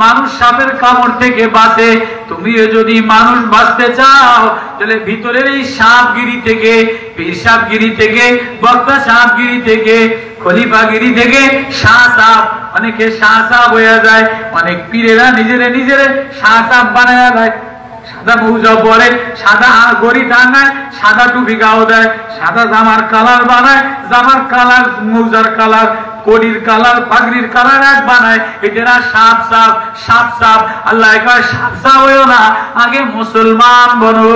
মানুষ সাপের কামড় থেকে বাঁচে, তুমিও যদি মানুষ বাঁচতে চাও তাহলে ভিতরের এই সাপগিরি থেকে, পীর সাপগিরি থেকে, বক্তা সাপগিরি থেকে, খলিফাগিরি থেকে শাহ সাপ, অনেকে শাহ সাপ হয়ে যায়, অনেক পীরেরা নিজেরে শাহ সাপ বানায় দেয়। সাদা মৌজা পরে, সাদা গড়ি টাঙায়, সাদা টুপি গাও দেয়, সাদা জামার কালার বানায়, জামার কালার, মৌজার কালার, কোডির কালার, পাগড়ির কালার এক বানায়। এটারা সাপ সাপ, সাপ সাপ। আল্লাহ কয় সাপ সাপ হইও না, আগে মুসলমান বনো।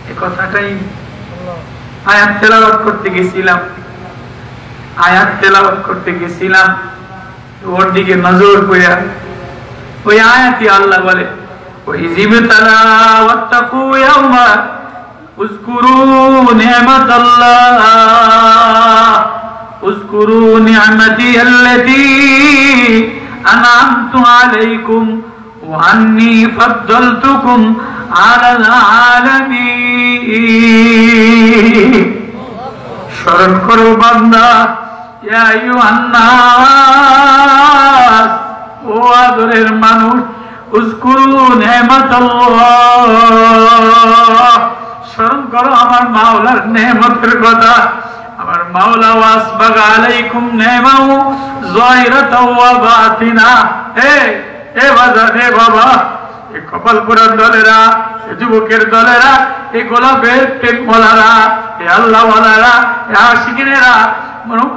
এই কথাটাই আয়াত তেলাওয়াত করতে গেছিলাম, আয়াত তেলাওয়াত করতে গেছিলাম, ওর দিকে নজর কইরা ওই আয়াতে আল্লাহ বলে ওয়াইজিবতালা ওয়াত্তাকু ইয়াওমা উযকুরু নি'মাতাল্লাহ উযকুরু নি'মাতি আল্লাতী আন'আমতু আলাইকুম ওয়া আন্নী ফাদ্দালতুকুম আলাল আলামিন। স্মরণ করো বান্দা, ইয়া আইয়ুহান নাস, ও আদরের মানুষ, উযকুরু নি'মাতাল্লাহ, স্মরণ করো আমার মাওলার নেমতের কথা। আমার মাওলা ওয়াসবাগা আলাইকুম নি'মাহু যাহিরাতাও ওয়া বাতিনা। এ বাজার, এ বাবা, এ কপালপুরার দলেরা, এ যুবকের দলেরা, এ গোলাপের প্রেমওয়ালারা, এ আল্লাহওয়ালারা, এ আশিকিনেরা,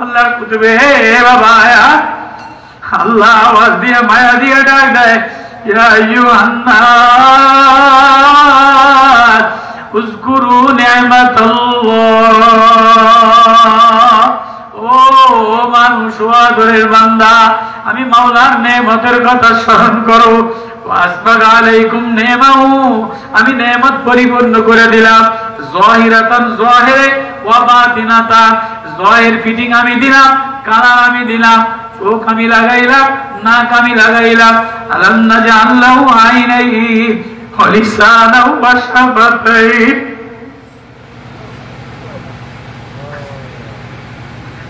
আল্লাহর কুতুবে, হে বাবা, আল্লাহ আওয়াজ দিয়ে মায়া দিয়ে ডাক দেয়, ইয়া আইয়ুহান নাস উযকুরু নি'মাতাল্লাহ। ও মানুষ, ও আদরের বান্দা, আমি মাওলার নেমতের কথা স্মরণ করো। ওয়াসবাগা আলাইকুম নি'মাহু, আমি নেমত পরিপূর্ণ করে দিলাম, যাহিরাতান যাহিরে ওয়া বাতিনাতা, জয়ের ফিটিং আমি দিলাম, কালার আমি দিলাম, চোখ আমি লাগাইলাম, নাক আমি লাগাইলাম। আলাম নাজআল লাহু আইনাইন ওয়া লিসানান ওয়া শাফাতাইন,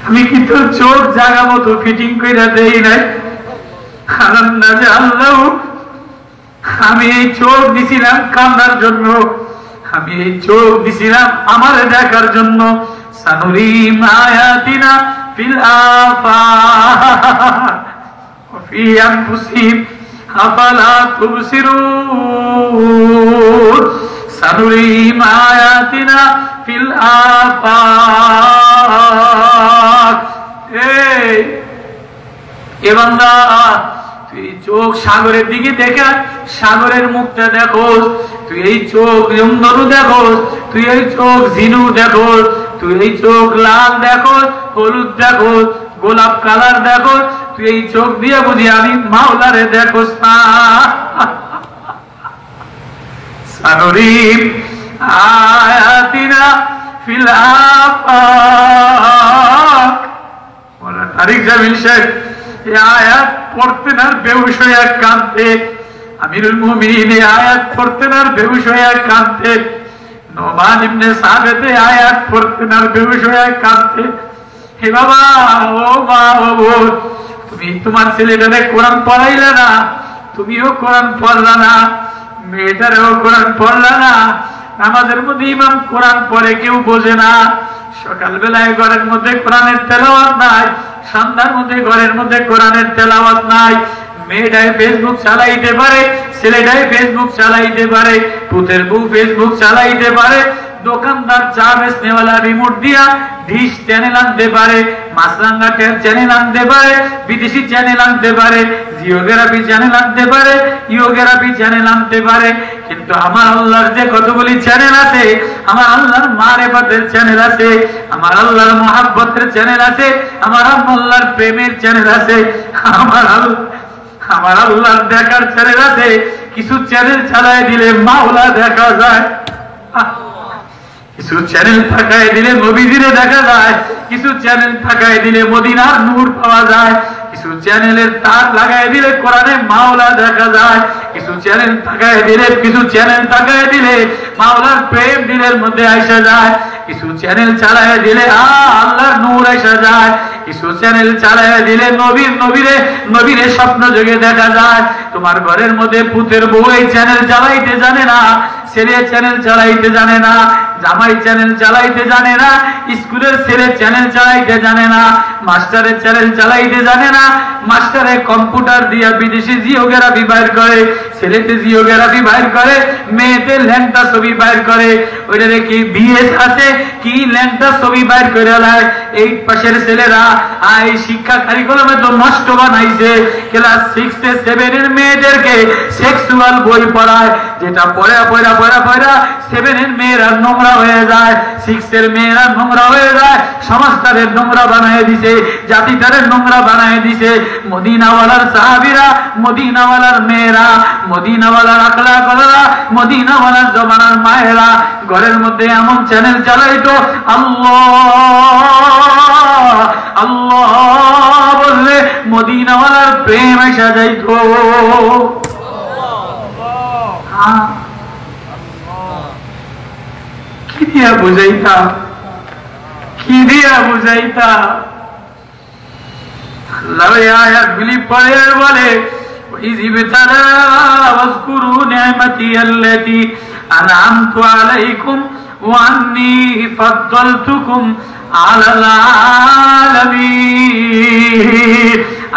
আমি কি তোর চোখ জায়গা মতো ফিটিং কইরা দেই নাই? আলাম নাজআল লাহু, আমি এই চোখ দিছিলাম কান্নার জন্য, আমি এই চোখ দিছিলাম আমার দেখার জন্য। সানুরিম আয়াতিনা ফিল আফাক ওয়া ফি আনফুসিহিম আফালা তুবসিরুন, সানুরিম আয়াতিনা ফিল আফাক। এ বান্দা, তুই চোখ সাগরের দিকে দেখে সাগরের মুখটা দেখোস, তুই এই চোখ যমুনা দেখোস, তুই এই চোখ ঝিনু দেখোস, তুই এই চোখ লাল দেখোস, হলুদ দেখোস, গোলাপ কালার দেখোস, তুই এই চোখ দিয়ে বুঝি আমি মাওলারে দেখোস না। সানুরিম আয়াতিনা ফিল আফাক। ওরা তারিক জামিল শেখ এই আয়াত পড়তেন আর বেহুশ হয়ে কাঁদতে, আমিরুল মুমিনিন এই আয়াত পড়তেন আর বেহুশ হয়ে কাঁদতে, নোমান ইবনে সাবিত এই আয়াত পড়তেন আর বেহুশ হয়ে কাঁদতে। হে বাবা, ও মা, ও বোন, তুমি তোমার ছেলেটারে কোরআন পড়াইলে না, তুমিও কোরআন পড়লা না, মেয়েটারেও কোরআন পড়লা না। নামাজের মধ্যে ইমাম কোরআন পড়ে কেউ বোঝে না, সকালবেলায় ঘরের মধ্যে কোরআনের তেলাওয়াত নাই, সন্ধ্যার মধ্যে ঘরের মধ্যে কোরআনের তেলাওয়াত নাই। মেয়েটাই ফেসবুক চালাইতে পারে, ছেলেটাই ফেসবুক চালাইতে পারে, পুতের বউ ফেসবুক চালাইতে পারে, দোকানদার চা বেচনেওয়ালা রিমোট দিয়া ডিশ চ্যানেল আনতে পারে, মাছরাঙ্গা চ্যানেল আনতে পারে, বিদেশি চ্যানেল আনতে পারে, জিওগ্রাফি চ্যানেল আনতে পারে, ইওগ্রাফি চ্যানেল আনতে পারে। কিন্তু আমার আল্লাহর যে কতগুলি চ্যানেল আছে, আমার আল্লাহর মারিফাতের চ্যানেল আছে, আমার আল্লাহর মহব্বতের চ্যানেল আছে, আমার আল্লাহর প্রেমের চ্যানেল আছে, আমার আল্লাহর দেখার চ্যানেল আছে। কিছু চ্যানেল চালায় দিলে মাওলা দেখা যায়, কিছু চ্যানেল থাকায় দিলে নবীজিরে দেখা যায়, কিছু চ্যানেল থাকায় দিলে মদিনার নূর পাওয়া যায়, কিছু চ্যানেলের তার লাগায় দিলে কোরআনে মাওলা দেখা যায়, কিছু চ্যানেল থাকায় দিলে মাওলার প্রেম দিলের মধ্যে আইসা যায়, কিছু চ্যানেল চালায় দিলে আল্লাহর নূর আইসা যায়, কিছু চ্যানেল চালায় দিলে নবীরে স্বপ্ন যোগে দেখা যায়। তোমার ঘরের মধ্যে পুতের বউ এই চ্যানেল চালাইতে জানে না, ছেলে চ্যানেল চালাইতে জানে না, জামাই চ্যানেল চালাইতে জানে না, স্কুলের ছেলে চ্যানেল চালাইতে জানে না, মাস্টারের চ্যানেল চালাইতে জানে না, মাস্টারে কম্পিউটার দিয়া বিদেশি জিওগ্রাফি বাইর করে, ছেলেতে জিওগ্রাফি বাইর করে, মেয়েতে ল্যাংটা ছবি বাইর করে, ওইটারে কি বিএস আছে কি ল্যাংটা ছবি বাইর করে লায়। 8 পাশের ছেলেরা এই শিক্ষা কারিকুলামে তো নষ্ট বানাইছে, ক্লাস 6 এ 7 এর মেয়েদেরকে সেক্সুয়াল বই পড়ায়, যেটা পড়া 7 এর মেয়েরা নোংরা হয়ে যায়, 6 এর মেয়েরা নোংরা হয়ে যায়, সমাজটারে নোংরা বানায় দিছে, জাতিটারে নোংরা বানায় দিছে। মদিনাওয়ালার সাহাবীরা, মদিনাওয়ালার মেয়েরা, মদিনাওয়ালার আখলাকওয়ালারা, মদিনাওয়ালার জমানার মায়েরা ঘরের মধ্যে এমন চ্যানেল চালাইতো, আল্লাহ আল্লাহ বললে মদিনাওয়ালার প্রেম এসে যাইতো। কি দিয়া বুঝাইতা, কি দিয়া বুঝাইতা? আল্লাহ এই আয়াতগুলি পড়ে আর বলে, وَإِذِ ابْتَلَى وَاذْكُرُوا نِعْمَتِيَ الَّتِي أَنْعَمْتُ عَلَيْكُمْ وَأَنِّي فَضَّلْتُكُمْ عَلَى الْعَالَمِينَ।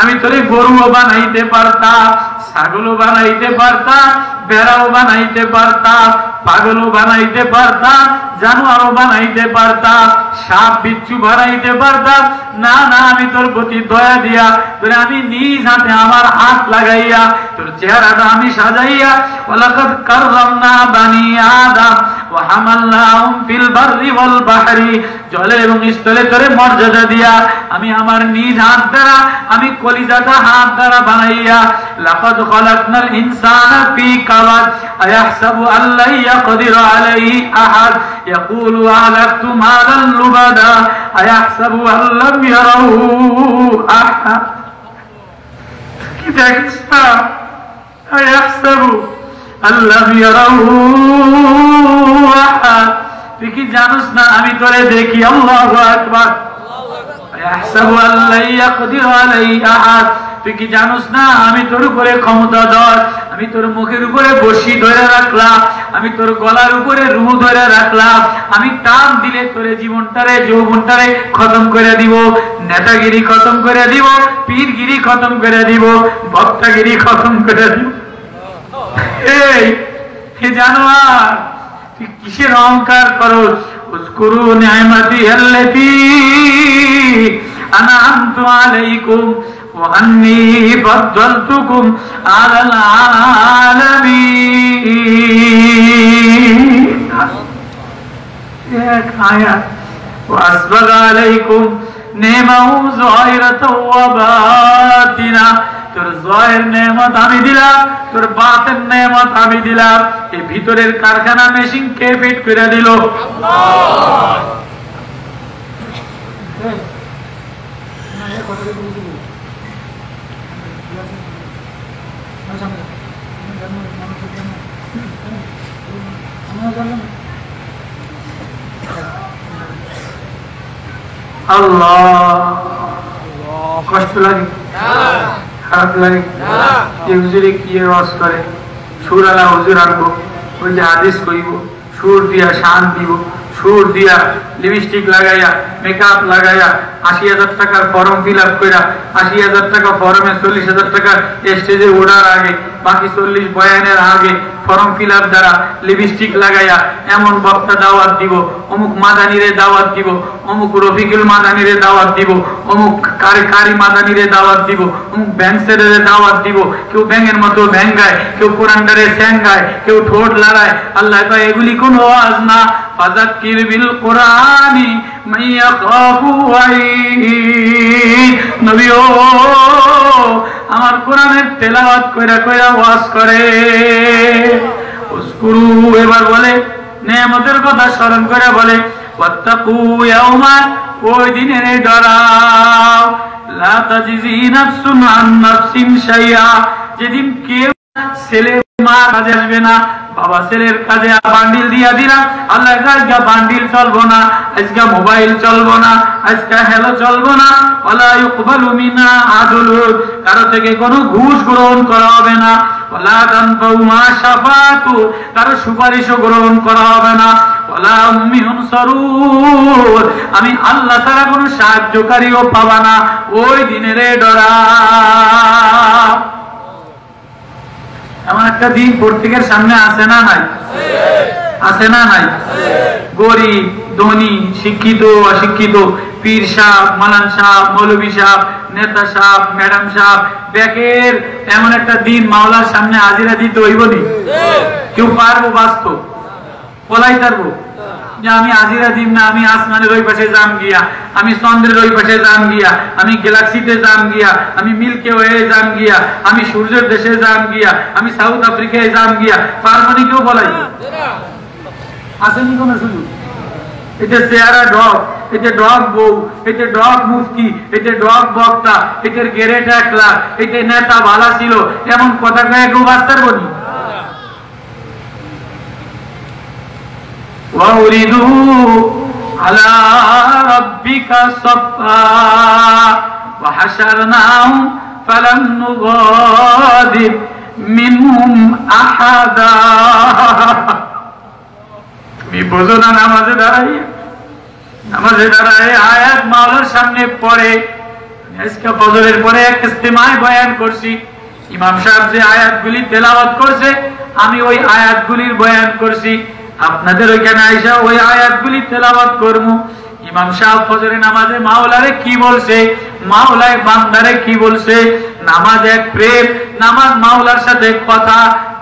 আমি তোরে গরুও বানাইতে পারতাম, ছাগলও বানাইতে পারতাম, বেড়াও বানাইতে পারতাম, পাগলও বানাইতে পারতাম, জানোয়ারও বানাইতে পারতাম, সাপ বিচ্ছু বানাইতে পারতাম। না না, আমি তোর প্রতি দয়া দিয়া তোরে আমি নিজ হাতে আমার হাত লাগাইয়া তোর চেহারাটা আমি সাজাইয়া ওয়ালাকাদ কাররামনা বানি আদম ওয়া হামালনাহুম ফিল বাররি ওয়াল বাহরি, জলে এবং স্থলে তোরে মর্যাদা দিয়া আমি আমার নিজ হাত দ্বারা আমি কলিজাটা হাত দ্বারা বানাইয়া লাকাদ খালাকনাল ইনসানা ফি কাবাদ আয়াহসাবু আল্লা ইয়াকদিরু আলাইহি আহাদ ইয়াকুলু আহলাকতু মালান লুবাদা আয়াহসাবু আল্লাম ইয়ারাহু আহাদ। কি দেখছ না? আয়াহসাবু আল্লাম ইয়ারাহু আহাদ, তুই কি জানোস না আমি তোরে দেখি? আল্লাহু আকবার। আয়াহসাবু আল্লা ইয়াকদিরু আলাইহি আহাদ, তুই কি জানোস না আমি তোর উপরে ক্ষমতাধর, আমি তোর মুখের উপরে বসি ধরে রাখলাম, আমি তোর গলার উপরে রূহ ধরে রাখলাম, আমি টান দিলে তোর জীবনটারে যৌবনটারে খতম করে দিব, নেতাগিরি খতম করে দিব, পীরগিরি খতম করে দিব, বক্তাগিরি খতম করে দিব। এই জানোয়ার তুই কিসের অহংকার করো? উযকুরু নি'মাতি আল্লাতী আন'আমতু আলাইকুম ওয়া আন্নী ফাদ্দালতুকুম আলাল আলামিন। এক আয়াত ওয়া আসবাগা আলাইকুম নি'মাহু যাহিরাতাও ওয়া বাতিনা, তোর যাহির নেয়ামত আমি দিলাম, তোর বাতিন নেয়ামত আমি দিলাম। এই ভিতরের কারখানা মেশিন কে ফিট করে দিল? আল্লাহ। কষ্ট লাগে? খারাপ লাগে? হুজুরে কি ওয়াজ করে, সুর আলা হুজুর আনবো, ওই যে হাদিস কইব, সুর দিয়া শান দিব, সুর দিয়া লিপস্টিক লাগাইয়া মেকআপ লাগাইয়া ৮০,০০০ টাকার ফর্ম ফিল আপ কইরা ৮০,০০০ টাকা ফর্মে ৪০,০০০ টাকা স্টেজে ওঠার আগে বাকি ৪০ বয়ানের আগে ফর্ম ফিল আপ দ্বারা লিপস্টিক লাগাইয়া এমন বক্তা দাওয়াত দিব, অমুক মাদানিরে দাওয়াত দিব, অমুক রফিকুল মাদানিরে দাওয়াত দিব, অমুক কারি মাদানিরে দাওয়াত দিব, অমুক ব্যাংসেরে দাওয়াত দিব। কেউ ব্যাঙের মতো ব্যাং গায়, কেউ কোরআনটারে স্যাং গায়, কেউ ঠোঁট লড়ায়। আল্লাহ কয় এগুলি কোন ওয়াজ না। ফাযাক্কির বিল কুরআনি মান ইয়াখাফু ওয়াঈদ, নবী ও আমার কোরআনের তেলাওয়াত কইরা কইরা ওয়াজ করে। উযকুরু, এবার বলে নেয়ামতের কথা স্মরণ করে বলে ওয়াত্তাকু ইয়াওমান, ওই দিনের ডরাও, লা তাজজি নাফসুন আন নাফসিন শাইআ, যেদিন কেউ ছেলে মা কাজে আসবে না, বাবা ছেলের কাজে বান্ডিল দিয়া দিলাম, আল্লাহ আজকে বান্ডিল চলবো না, আজকে মোবাইল চলবো না, আজকে হ্যালো চলবো না, ওয়ালা ইউকবালু মিনা আদলুন, কারো থেকে কোনো ঘুষ গ্রহণ করা হবে না, ওয়ালা তানফাউ মা শাফাতু, কারো সুপারিশও গ্রহণ করা হবে না, ওয়ালা হুম ইউনসারুন, আমি আল্লাহ ছাড়া কোনো সাহায্যকারীও পাবা না। ওই দিনের ডরাও। এমন একটা দিন প্রত্যেকের সামনে আছে না নাই? আছে না নাই? গরিব ধনী, শিক্ষিত অশিক্ষিত, পীর সাহেব, মালান সাহেব, মৌলভী সাহেব, নেতা সাহেব, ম্যাডাম সাহেব, ব্যাকের এমন একটা দিন মাওলার সামনে হাজিরা দিতে হইব নি? কেউ পারবো? বাস্তব বলাই পারবো যে আমি হাজিরা দিন না, আমি আসমানের ওই পাশে যাম গিয়া, আমি চন্দ্রের ওই পাশে যাম গিয়া, আমি গ্যালাক্সিতে যাম গিয়া, আমি মিল্কি ওয়ে যাম গিয়া, আমি সূর্যের দেশে যাম গিয়া, আমি সাউথ আফ্রিকায় যাম গিয়া, পারবো কেউ বলাই? আসেনি কোনো সুযোগ? এটা চেহারা ডগ, এটা ডগ বউ, এটা ডগ মুফতি, এটা ডগ বক্তা, এটার গেরেট ১ লাখ, এটা নেতা ভালো ছিল, এমন কথা কয়ে কেউ বাঁচতে পারবনি? وَأُرِدُوا عَلَى رَبِّكَ صَفًّا وَحَشَرْنَاهُمْ فَلَمْ نُغَادِرْ مِنْهُمْ أَحَدًا। তুমি বোঝো না? নামাজে দাঁড়ায় আয়াত মাওলার সামনে পড়ে। আজকে ফজরের পরে এক ইস্তেমায় বয়ান করছি, ইমাম সাহেব যে আয়াতগুলি তেলাওয়াত করছে আমি ওই আয়াতগুলির বয়ান করছি। আপনাদের ওইখানে আইসা ওই আয়াতগুলি তেলাওয়াত করব। ইমাম সাহেব ফজরের নামাজে মাওলারে কি বলছে, মাওলায় বান্দারে কি বলছে। নামাজ এক প্রেম, নামাজ মাওলার সাথে কথা,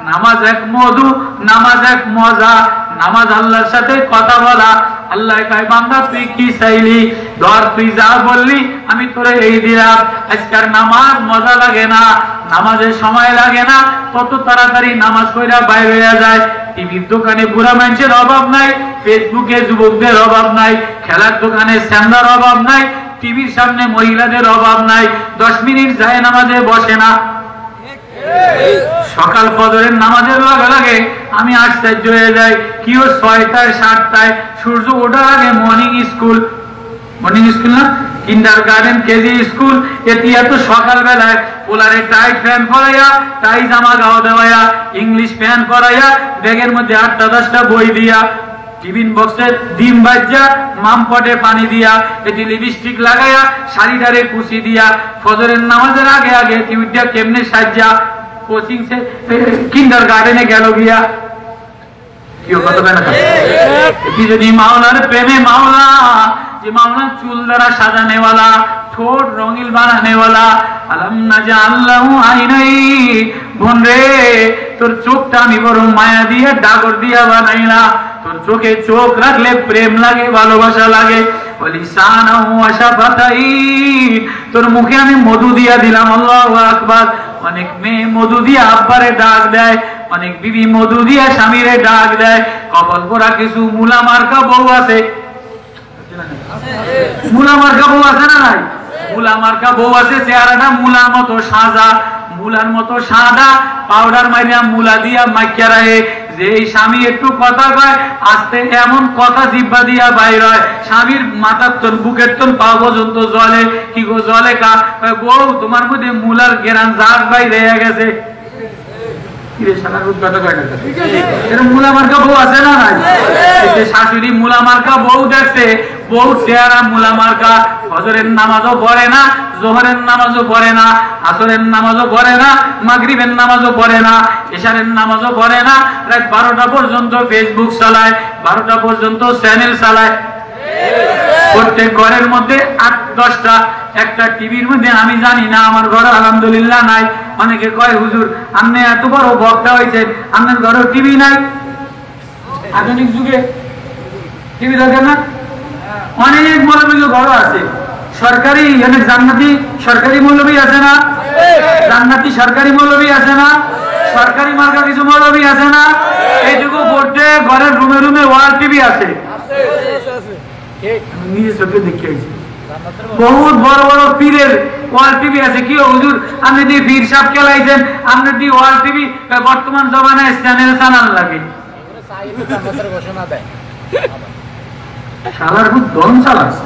নামাজ এক মধু, নামাজ এক মজা, নামাজ আল্লাহর সাথে কথা বলা। আল্লাহ কয় বান্দা তুই কি চাইলি, ধর তুই যা বললি আমি তোরে এই দিলাম। আজকাল নামাজ মজা লাগে না, নামাজের সময় লাগে না, কত তাড়াতাড়ি নামাজ পড়া বাইরে হয়ে যায়। টিভির দোকানে বুড়া মানুষের অভাব নাই, ফেসবুকে যুবকদের অভাব নাই, খেলার দোকানে স্যান্দার অভাব নাই, টিভির সামনে মহিলাদের অভাব নাই। 10 মিনিট যায় নামাজে বসে না। সকাল ফজরের নামাজের লগে লগে আমি আশ্চর্য হয়ে যাই, কিও 6টায় 7টায় সূর্য ওঠার আগে মর্নিং স্কুল না কিন্ডার গার্ডেন কেজি স্কুল, এটি এত সকাল বেলায় পোলারে টাইট ফ্যান পরাইয়া, টাই জামা গাও দেওয়াইয়া, ইংলিশ ফ্যান পরাইয়া, ব্যাগের মধ্যে 8টা 10টা বই দিয়া, টিফিন বক্সে ডিম ভাজা, মামপটে পানি দিয়া, এটি লিপস্টিক লাগাইয়া, শাড়িটারে কুচি দিয়া, ফজরের নামাজের আগে আগে টিউটা কেমনে সাজা কোচিং সে কিন্ডার গার্ডেনে গেল গিয়া। কি কথা বলে না কি যদি মাওলার প্রেমে মাওলা, যে মাওলা চুল দ্বারা সাজানে वाला, ঠোঁট রঙিন বানানে वाला, আলাম নাজাল্লাহু আইনাই, বোন রে তোর চোখটা আমি বড় মায়া দিয়ে ডাগর দিয়া বানাইলা। তোর চোখে চোখ রাখলে প্রেম লাগে, ভালোবাসা লাগে। ওয়ালিসানাহু আশাফাতাই, তোর মুখে আমি মধু দিয়া দিলাম। আল্লাহু আকবার। অনেক মেয়ে মধু দিয়ে আব্বারে ডাক দেয়, অনেক বিবি মধু দিয়ে স্বামীরে ডাক দেয়। কপাল পোড়া কিছু মুলা মার্কা বউ আছে, মুলা মার্কা বউ আছে না নাই? মুলা মার্কা বউ আছে, চেহারাটা মুলার মতো সাদা, মুলার মতো সাদা, পাউডার মারিয়া মুলা দিয়া মাইকিয়া রাখে। যে স্বামী একটু কথা কয় আস্তে, এমন কথা জিব্বা দিয়া বাইর হয়, স্বামীর মাথার তন বুকের তন পা পর্যন্ত জলে। কি গো জলে কা? বউ তোমার মধ্যে মুলার গেরান জাহাজ বাইরে গেছে। মুলা মার্কা বউ আছে না নাই? শাশুড়ি মুলা মার্কা বউ দেখছে, বউ চেহারা মুলা মার্কা। ফজরের নামাজও পড়ে না, জোহরের নামাজও পড়ে না, আসরের নামাজও পড়ে না, মাগরিবের নামাজও পড়ে না, এশারের নামাজও পড়ে না। রাত 12টা পর্যন্ত ফেসবুক চালায়, 12টা পর্যন্ত চ্যানেল চালায়। প্রত্যেক ঘরের মধ্যে 8-10টা একটা টিভির মধ্যে, আমি জানি না আমার ঘরে আলহামদুলিল্লাহ নাই। অনেকে কয় হুজুর আপনি এত বড় বক্তা হয়েছেন, আপনার ঘরে টিভি নাই? আধুনিক যুগে টিভি দেখেন না? অনেক মৌলবী ঘর আছে, সরকারি অনেক জান্নাতি সরকারি মৌলবী আছে না? জান্নাতি সরকারি মৌলবী আছে না? সরকারি মার্কা কিছু মৌলবী আছে না? এইটুকু পড়তে ঘরের রুমে রুমে ওয়াল টিভি আছে। নিজে চোখে দেখে আইছি বহুত বড় বড় পীরের ওয়াল টিভি আছে। কি হুজুর আপনি দিয়ে পীর সাহেব খেলাইছেন, আপনি দিয়ে ওয়াল টিভি? বর্তমান জমানায় চ্যানেল চালান লাগে। শালার খুব দম চালাচ্ছে,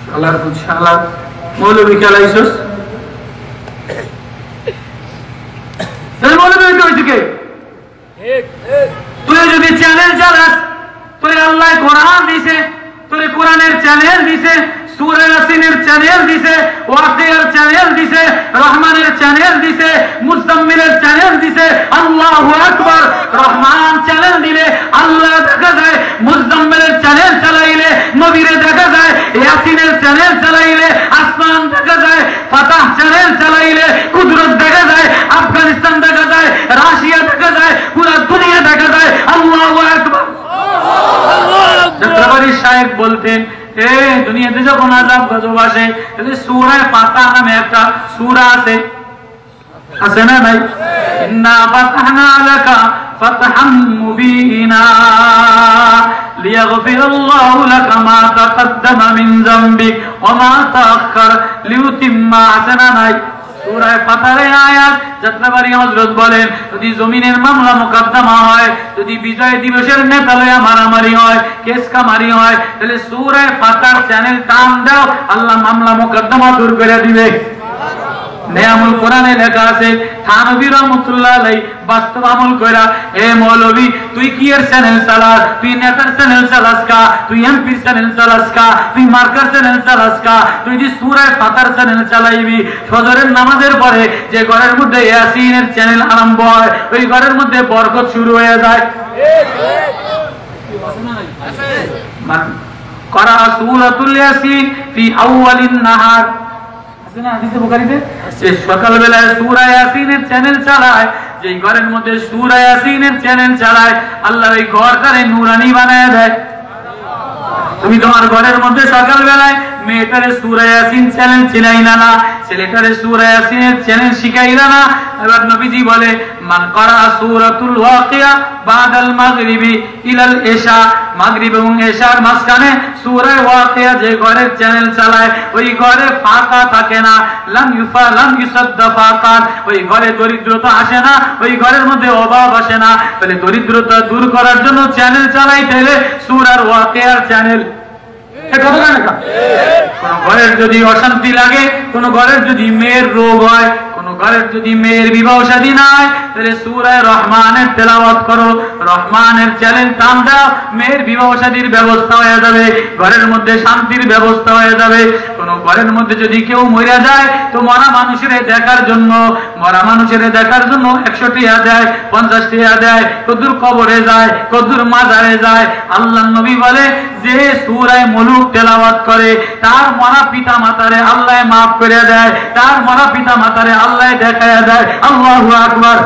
শালার খুব শালার মৌলবী খেলাইছস। মৌলবী হয়েছে কে? তুই যদি চ্যানেল চালাস, তোরে আল্লাহ কোরআন দিছে, তোরে কোরআনের চ্যানেল দিছে, সূরা ইয়াসিনের চ্যানেল দিছে, ওয়াকিয়ার চ্যানেল দিছে, রহমানের চ্যানেল দিছে, মুজাম্মিলের চ্যানেল দিছে। আল্লাহু আকবার। রহমান চ্যানেল দিলে আল্লাহ দেখা যায়, মুজাম্মিলের চ্যানেল চালাইলে নবীরে দেখা যায়, ইয়াসিনের চ্যানেল চালাইলে আসমান দেখা যায়, ফাতাহ চ্যানেল চালাইলে কুদরত দেখা যায়, আফগানিস্তান দেখা যায়, রাশিয়া দেখা যায়, পুরো দুনিয়া দেখা যায়। আল্লাহু আকবার। যাত্রাবাড়ি সাহেব বলতেন, দুনিয়াতে যখন আযাব গজব আসে, তাহলে সূরা ফাতিহা নামে একটা সূরা আছে, আছে না নাই? ইন্না ফাতাহনা লাকা ফাতহাম মুবিনা লিয়াগফিরাল্লাহু লাকা মা তাকদ্দামা মিন যামবিক ওয়া মা তাআখার লিউতিম্মা, আছে না নাই? সূরা ফাতিহার আয়াত। যাত্রাবাড়ি হযরত বলেন, যদি জমিনের মামলা মোকদ্দমা হয়, যদি বিজয় দিবসের নেতা লয়া মারামারি হয়, কেস কামারি হয়, তাহলে সূরা ফাতিহার চ্যানেল টান দাও, আল্লাহ মামলা মোকদ্দমা দূর করে দিবে। নেয়ামুল কোরআনে লেখা আছে, থানবী রাহমাতুল্লাহ আলাইহি বাস্তব আমল কইরা, এ মৌলভী তুই কি এর চ্যানেল চালাস? তুই নেতার চ্যানেল চালাস কা? তুই এমপি চ্যানেল চালাস কা? তুই মার্কার চ্যানেল চালাস কা? তুই যদি সূরা ফাতিহার চ্যানেল চালাইবি, ফজরের নামাজের পরে যে ঘরের মধ্যে ইয়াসিনের চ্যানেল আরম্ভ হয়, ওই ঘরের মধ্যে বরকত শুরু হয়ে যায়। করা সূরাতুল ইয়াসিন ফি আউয়ালিন নাহার, সকাল বেলায় সূরা ইয়াসিনের চ্যানেল চালায়, যে ঘরের মধ্যে সূরা ইয়াসিনের চ্যানেল চালায় আল্লাহ ওই ঘরটারে নূরানি বানায় দেয়। তুমি তোমার ঘরের মধ্যে সকাল বেলায় মেয়েটারে সূরা ইয়াসিন চ্যানেল চিনাইলা না, ছেলেটারে সূরা ইয়াসিনের চ্যানেল শিখাইলা না। এবার নবীজি বলে মান করা সূরাতুল ওয়াকিয়া বাদাল মাগরিবি ইলাল ইশা, মাগরিব এবং ইশার মাঝখানে সূরা ওয়াকিয়া যে ঘরের চ্যানেল চালায় ওই ঘরে ফাঁকা থাকে না, লাম ইউসাদ্দা ফাকাত, ওই ঘরে দরিদ্রতা আসে না, ওই ঘরের মধ্যে অভাব আসে না। তাহলে দরিদ্রতা দূর করার জন্য চ্যানেল চালাইতে হলে সূরার ওয়াকিয়ার চ্যানেল। কোন ঘরের যদি অশান্তি লাগে, কোন ঘরের যদি মেয়ের রোগ হয়, কোন ঘরের যদি মেয়ের বিবাহ শাদী না হয়, তাহলে সূরা রহমানের তেলাওয়াত করো, রহমানের চ্যানেল টান দাও, মেয়ের বিবাহ শাদীর ব্যবস্থা হয়ে যাবে, ঘরের মধ্যে শান্তির ব্যবস্থা হয়ে যাবে। কোন ঘরের মধ্যে যদি কেউ মরে যায় তো মরা মানুষের দেখার জন্য 100 টাকা দেয়, 50 টাকা দেয়, কদ্দুর কবরে যায়, কদ্দুর মাজারে যায়। আল্লাহর নবী বলে যে সূরা মুলুক তেলাওয়াত করে তার মরা পিতা মাতারে আল্লাহ মাফ করে দেয়, তার মরা পিতা মাতারে আল্লাহ দেখায়া দেয়। আল্লাহু আকবার।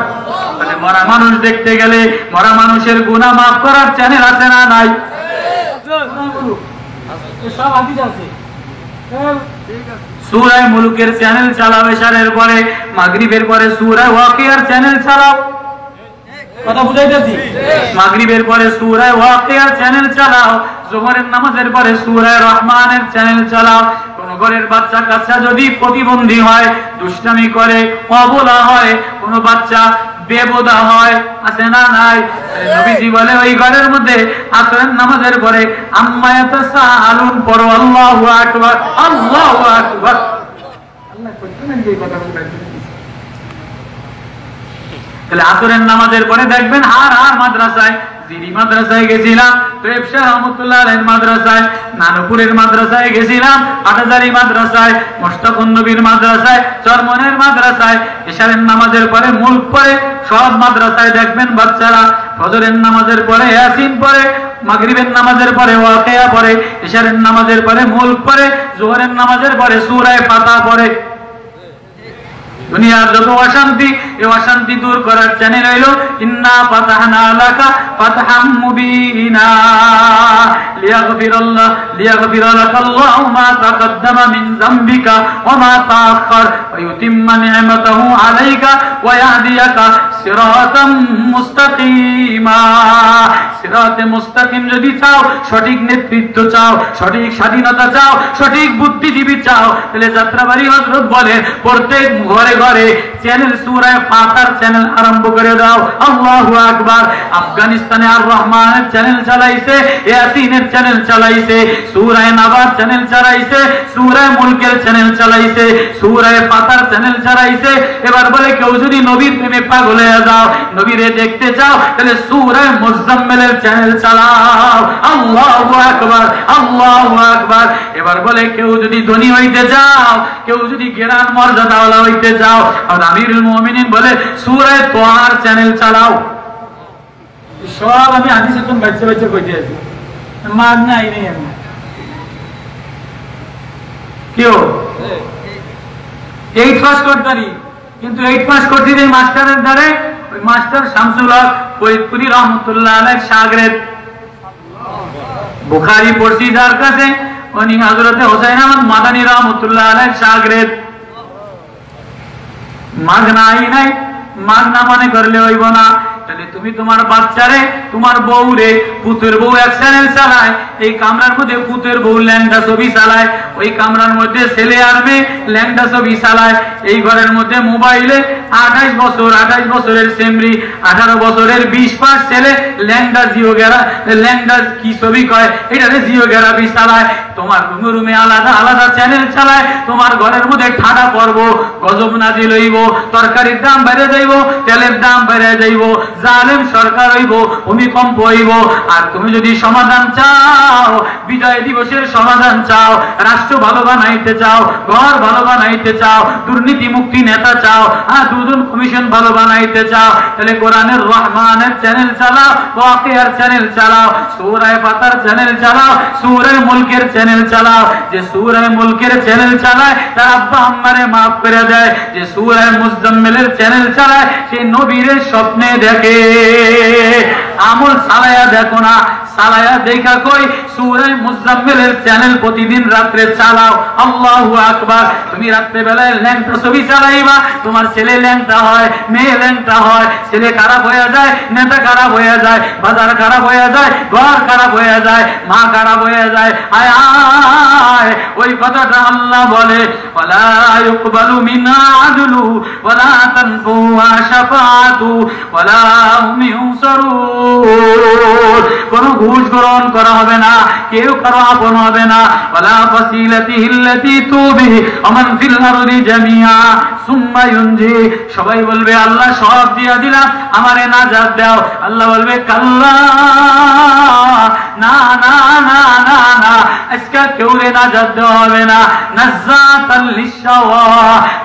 মানে মরা মানুষ দেখতে গেলে মরা মানুষের গুনাহ মাফ করার চ্যানেল আছে না নাই? সব হাদিস আছে। সূরা মুলুকের চ্যানেল চালাও এশারের পরে, মাগরিবের পরে সূরা ওয়াকিয়ার চ্যানেল চালাও। কথা বুঝাইতেছি? মাগরিবের পরে সূরা ওয়াকিয়ার চ্যানেল চালাও, যোহরের নামাজের পরে সূরা রহমানের চ্যানেল চালাও। কোন ঘরের বাচ্চা কাচ্চা যদি প্রতিবন্ধী হয়, দুষ্টামি করে, অবলা হয়, কোন বাচ্চা বেবোদা হয়, আছে না নাই? নবীজি বলে ওই ঘরের মধ্যে আসরের নামাজের পরে আম্মা ইয়াতাসাআলুন পড়ো, আল্লাহু আকবার, আল্লাহু আকবার। আল্লাহ কইতেন যে কথা বলতে তাহলে আসরের নামাজের পরে দেখবেন আর মাদ্রাসায়, জিরি মাদ্রাসায় গেছিলাম, রেবশা রহমাতুল্লাহ আলাইহির মাদ্রাসায়, নানুপুরের মাদ্রাসায় গেছিলাম, আটাজারি মাদ্রাসায়, মুশতাকুন নবীর মাদ্রাসায়, চরমনের মাদ্রাসায়, ইশারের নামাজের পরে মুলক পড়ে, সব মাদ্রাসায় দেখবেন বাচ্চারা ফজরের নামাজের পরে ইয়াসিন পড়ে, মাগরিবের নামাজের পরে ওয়াকিয়া পড়ে, ইশারের নামাজের পরে মুলক পড়ে, যোহরের নামাজের পরে সূরা ফাতিহা পড়ে। দুনিয়ার যত অশান্তি, এই অশান্তি দূর করার চ্যানেল হইল ইন্না ফাতাহনা লাকা ফাতহাম মুবিনা লিয়াগফিরা লাকাল্লাহু মা তাকদ্দামা মিন যামবিকা ওয়া মা তাআখার ওয়া ইউতিম্মা নি'মাতাহু আলাইকা ওয়া ইয়াহদিয়াকা সিরাতাম মুস্তাকিমা। সিরাতে মুস্তাকিম যদি চাও, সঠিক নেতৃত্ব চাও, সঠিক স্বাধীনতা চাও, সঠিক বুদ্ধিজীবী চাও, তাহলে যাত্রাবাড়ি হযরত বলে প্রত্যেক ঘরে ঘরে চ্যানেল সূরা ফাতিহার চ্যানেল আরম্ভ করে দাও। আল্লাহু আকবার। আফগানিস্তানে আর রহমানের চ্যানেল চালাইছে, ইয়াসিনের চ্যানেল চালাইছে, সূরা নাবার চ্যানেল চালাইছে, সূরা মুলকের চ্যানেল চালাইছে, সূরা ফাতিহার চ্যানেল চালাইছে। এবার বলে কেউ যদি নবীর প্রেমে পাগল হয়ে যাও, নবীরে দেখতে চাও, তাহলে সূরা মুজাম্মিলের চ্যানেল চালাও। আল্লাহু আকবার, আল্লাহু আকবার। এবার বলে কেউ যদি ধনী হইতে চাও, কেউ যদি জ্ঞান মর্যাদাওয়ালা হইতে চাও, আর আমিরুল মুমিনিন বলে সূরা তোহার চ্যানেল চালাও। সব আমি হাদিসে কোন বাচ্চা কইতে আছি, মান নাই নেই আমি কেউ 8 পাস করতারি, কিন্তু 8 পাস করতে যে মাস্টারের দ্বারে, ওই মাস্টার শামসুল হক ফরিদপুরি রহমাতুল্লাহ আলাইহির শাগিরদ। বুখারী পড়ছি যার কাছে, উনি হযরতে হুসাইন আহমদ মাদানী রহমাতুল্লাহ আলাইহির শাগিরদ। মাগ নাই, মাগ না মনে করলে হইব না। তাহলে তুমি তোমার বাচ্চারে, তোমার বউরে, পুতের বউ এক চ্যানেল চালায়, এই কামরার মধ্যে পুতের বউ ল্যাংটা ছবি চালায়, ওই কামরার মধ্যে ছেলে আর মেয়ে ল্যাংটা ছবি চালায়, এই ঘরের মধ্যে মোবাইলে 28 বছরের সেমরি, 18 বছরের 20 পাস ছেলে ল্যাংটা ল্যাংটা কি ছবি কয়, এটারে জিওগ্রাফি চালায়। তোমার রুমে আলাদা আলাদা চ্যানেল চালায়, তোমার ঘরের মধ্যে ঠাডা পড়বো, গজব নাজিল হইব, তরকারির দাম বেড়ে যাইব, তেলের দাম বেড়ে যাইব, জালেম সরকার হইব, ভূমিকম্প হইব। আর তুমি যদি সমাধান চাও, বিজয় দিবসের সমাধান চাও, রাষ্ট্র ভালো বানাইতে চাও, ঘর ভালো বানাইতে চাও, দুর্নীতি মুক্তি নেতা চাও, দুদুন কমিশন ভালো বানাইতে চাও, তাহলে কোরআনের রহমানের চ্যানেল চালাও, ওয়াকিয়ার চ্যানেল চালাও, সূরা ফাতার চ্যানেল চালাও, সূরা মুলকের চ্যানেল চালাও। যে সূরা মুলকের চ্যানেল চালায় তার আব্বা আম্মারে মাফ করে দেয়, যে সূরা মুজাম্মিলের চ্যানেল চালায় সে নবীর স্বপ্নে দেখে। আমল সালায়া দেখো না, সালায়া দেখা কই সূরা মুজাম্মিলের চ্যানেল প্রতিদিন রাতে চালাও। আল্লাহু আকবার। তুমি রাতে বেলায় ল্যাংটা ছবি চালাইবা, তোমার ছেলে ল্যাংটা হয়, মেয়ে ল্যাংটা হয়, ছেলে খারাপ হয়ে যায়, নেতা খারাপ হয়ে যায়, বাজার খারাপ হয়ে যায়, ঘর খারাপ হয়ে যায়, মা খারাপ হয়ে যায়। আয় আয় ওই কথাটা আল্লাহ বলে, ওয়ালা ইউকবালু মিনা আদলু ওয়ালা তানফুহা শাফাআতু ওয়ালা হুম ইউনসারুন। কোন ঘুষ গ্রহণ করা হবে না, কেউ কারো আপন হবে না। ওয়ালা ফাসিলাতিহিল্লাতী তুবিহি ওমান ফিল আরদি জামিআ সুম্মা ইউনজি। সবাই বলবে আল্লাহ সব দিয়া দিলাম, আমারে নাজাত দাও। আল্লাহ বলবে কাল্লা, না না না না না, আজকে কেউ রে নাজাত দেওয়া হবে না। নাযাতাল লিশাওয়া,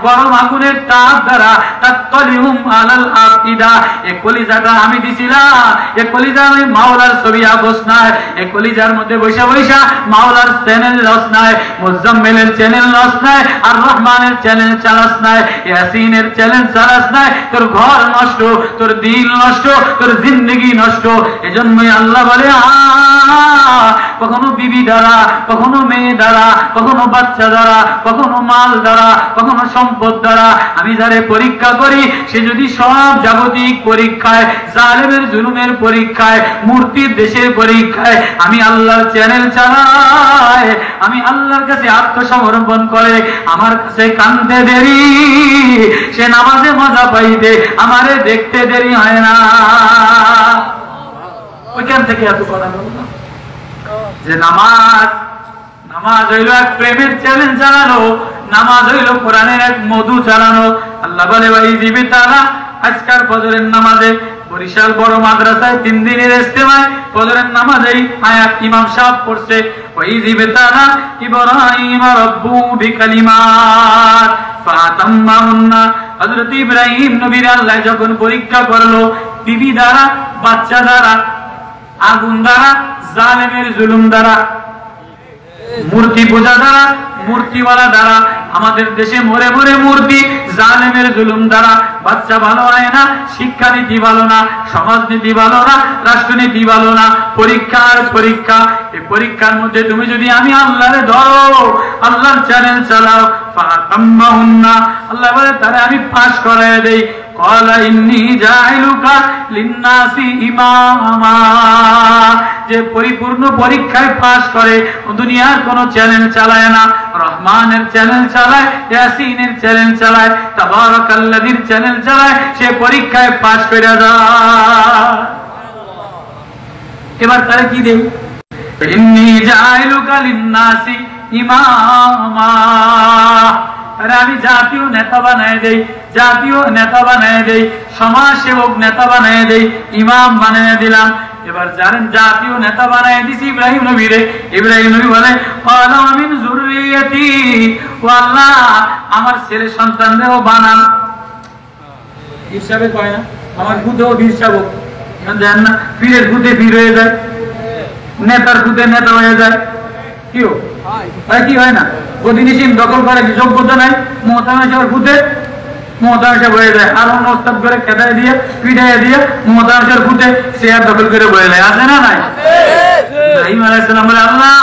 গরম আগুনের তাপ দ্বারা তাতলিহুম আলাল আফিদা। এই কলিজাটা আমি দিছিলাম, এই কলিজা আমি মাওলার ছবি আকস নাই, এই কলিজার মধ্যে বৈশা বৈশা মাওলার চ্যানেল লস নাই, মুজাম্মিলের চ্যানেল লস নাই, আর রহমানের চ্যানেল চালাস নাই, ইয়াসিনের চ্যানেল চালাস নাই। তোর ঘর নষ্ট, তোর দিল নষ্ট, তোর জিন্দেগি নষ্ট। এজন্যই আল্লাহ বলে কখনো বিবি দ্বারা, কখনো মেয়ে দ্বারা, কখনো বাচ্চা দ্বারা, কখনো মাল দ্বারা, কখনো সম্পদ দ্বারা আমি যারে পরীক্ষা করি, সে যদি সব জাগতিক পরীক্ষায়, জালেমের জুলুমের পরীক্ষায়, মূর্তির দেশের পরীক্ষায় আমি আল্লাহর চ্যানেল চালাই, আমি আল্লাহর কাছে আত্মসমর্পণ করে আমার কাছে কান্দে দেরি, সে নামাজে মজা পাইতে আমারে দেখতে দেরি হয় না। ওইখান থেকে এত কথা বললাম যে নামাজ, নামাজ হইল এক প্রেমের চ্যালেঞ্জ চালানো, নামাজ হইল কোরআনের এক মধু চালানো। আল্লাহ বলে ভাই দিবি তারা আজকাল ফজরের নামাজে বরিশাল বড় মাদ্রাসায় 3 দিনের ইজতেমায় ফজরের নামাজেই আয়াত ইমাম সাহেব পড়ছে, ওই দিবি তারা ইব্রাহিম রাব্বু বিকালিমাত ফাতাম্মাহুন্না। হযরত ইব্রাহিম নবীর আল্লাহ যখন পরীক্ষা করলো বিবি দ্বারা, বাচ্চা দ্বারা, আগুন দ্বারা, জালেমের জুলুম দ্বারা, মূর্তি পূজা দ্বারা, মূর্তিওয়ালা দ্বারা, আমাদের দেশে মরে মরে মূর্তি, জালেমের জুলুম দ্বারা বাচ্চা ভালো হয় না, শিক্ষানীতি ভালো না, সমাজনীতি ভালো না, রাষ্ট্রনীতি ভালো না, পরীক্ষার পরীক্ষা। এই পরীক্ষার মধ্যে তুমি যদি আমি আল্লাহরে ধরো, আল্লাহর চ্যানেল চালাও, ফাতাম্মাহুন্না, আল্লাহ বলে তারে আমি পাস করায় দেই। ক্বালা ইন্নী জাইলুকা লিন্নাসি ইমামা। যে পরিপূর্ণ পরীক্ষায় পাস করে, দুনিয়ার কোনো চ্যানেল চালায় না, রহমানের চ্যানেল চালায়, ইয়াসিনের চ্যানেল চালায়, তাবারাকাল্লাযীর চ্যানেল চালায়, সে পরীক্ষায় পাস করে যায়। এবার তারে কি দেই? ইন্নী জাইলুকা লিন্নাসি ইমামা। আরে আমি জাতীয় নেতা বানায় দেই, জাতীয় নেতা বানায় দেই, সমাজ সেবক নেতা বানায় দেই, ইমাম বানায় দিলাম। এবার জানেন জাতীয় নেতা বানায় দিছি ইব্রাহিম নবীরে। ইব্রাহিম নবী বলে ক্বালা মিন যুররিয়াতি, ও আল্লাহ আমার ছেলে সন্তানদেরও বানান। হিসাবে কয় না আমার খুদেও হিসাব, জানেন না পীরের খুদে পীর হয়ে যায়, নেতার খুদে নেতা হয়ে যায়, কি হয়? কি হয় না? প্রতিনিধি দখল করে যোগ্যতা নাই, মমতার খুদে মমতার হয়ে যায়, আর অন্য ওস্তাদ করে খেদায় দিয়ে পিঠাই দিয়ে মমতার খুদে চেয়ার দখল করে বয়ে যায়। আছে না নাই? ইব্রাহিম আলাইহিস সালাম বলে আল্লাহ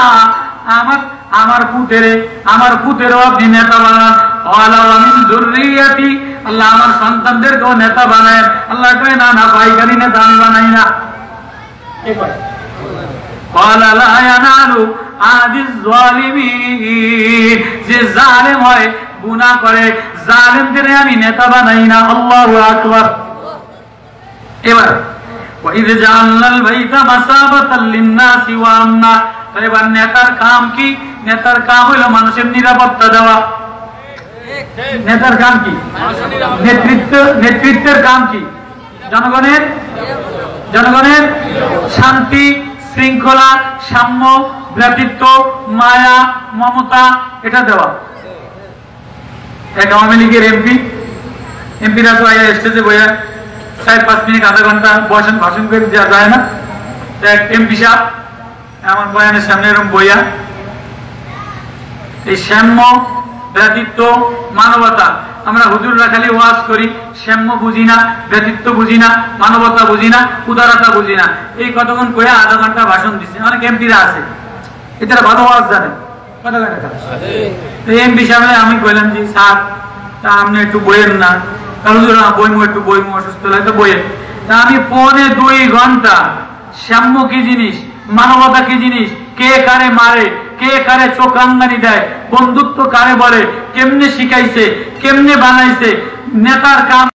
আমার পুতেরও আপনি নেতা বানান। ক্বালা মিন যুররিয়াতি, আল্লাহ আমার সন্তানদেরকেও নেতা বানায়। আল্লাহ কয় না না, পাইকারি নেতা আমি বানাই না। ক্বালা লা ইয়ানালু আদিজ যালিমিন, যে জালেম হয়, গুনাহ করে, জালেমদের আমি নেতা বানাই না। আল্লাহু আকবার। এবার ওয়াইদ জাআলনাল বাইতা মাসাবাতাল লিন-নাসি ওয়া আমনা। এবার নেতার কাম কি? নেতার কাম হলো মানুষের নিরাপত্তা দেওয়া। নেতার কাম কি? নেতৃত্বের কাম কি? জনগণের শান্তি, শৃঙ্খলা, সাম্য, ভ্রাতৃত্ব, মায়া, মমতা, এটা দেওয়া। এক আওয়ামী লীগের এমপিরা তো আয়া স্টেজে বইয়া 4-5 মিনিট আধা ঘন্টা ভাষণ করে দেওয়া যায় না। এক এমপি সাহেব আমার বয়ানের সামনে এরকম বইয়া এই সাম্য, ভ্রাতৃত্ব, মানবতা, আমরা হুজুররা খালি ওয়াজ করি, সাম্য বুঝি না, ভ্রাতৃত্ব বুঝি না, মানবতা বুঝি না, উদারতা বুঝি না, এই কতক্ষণ কইয়া আধা ঘন্টা ভাষণ দিচ্ছে। অনেক এমপিরা আছে এটারা ভালো ওয়াজ জানে, এমপি সাহেব আমি কইলাম যে স্যার তা আপনি একটু বইয়েন না, হুজুর বইমু একটু বইমু, অসুস্থ লাগে বইয়ে। তা আমি 2.25 ঘন্টা সাম্য কি জিনিস, মানবতা কি জিনিস, কে কারে মারে, কে কারে চোখাঙ্গানি দেয়, বন্ধুত্ব কারে বলে, কেমনে শিখাইছে, কেমনে বানাইছে, নেতার কাম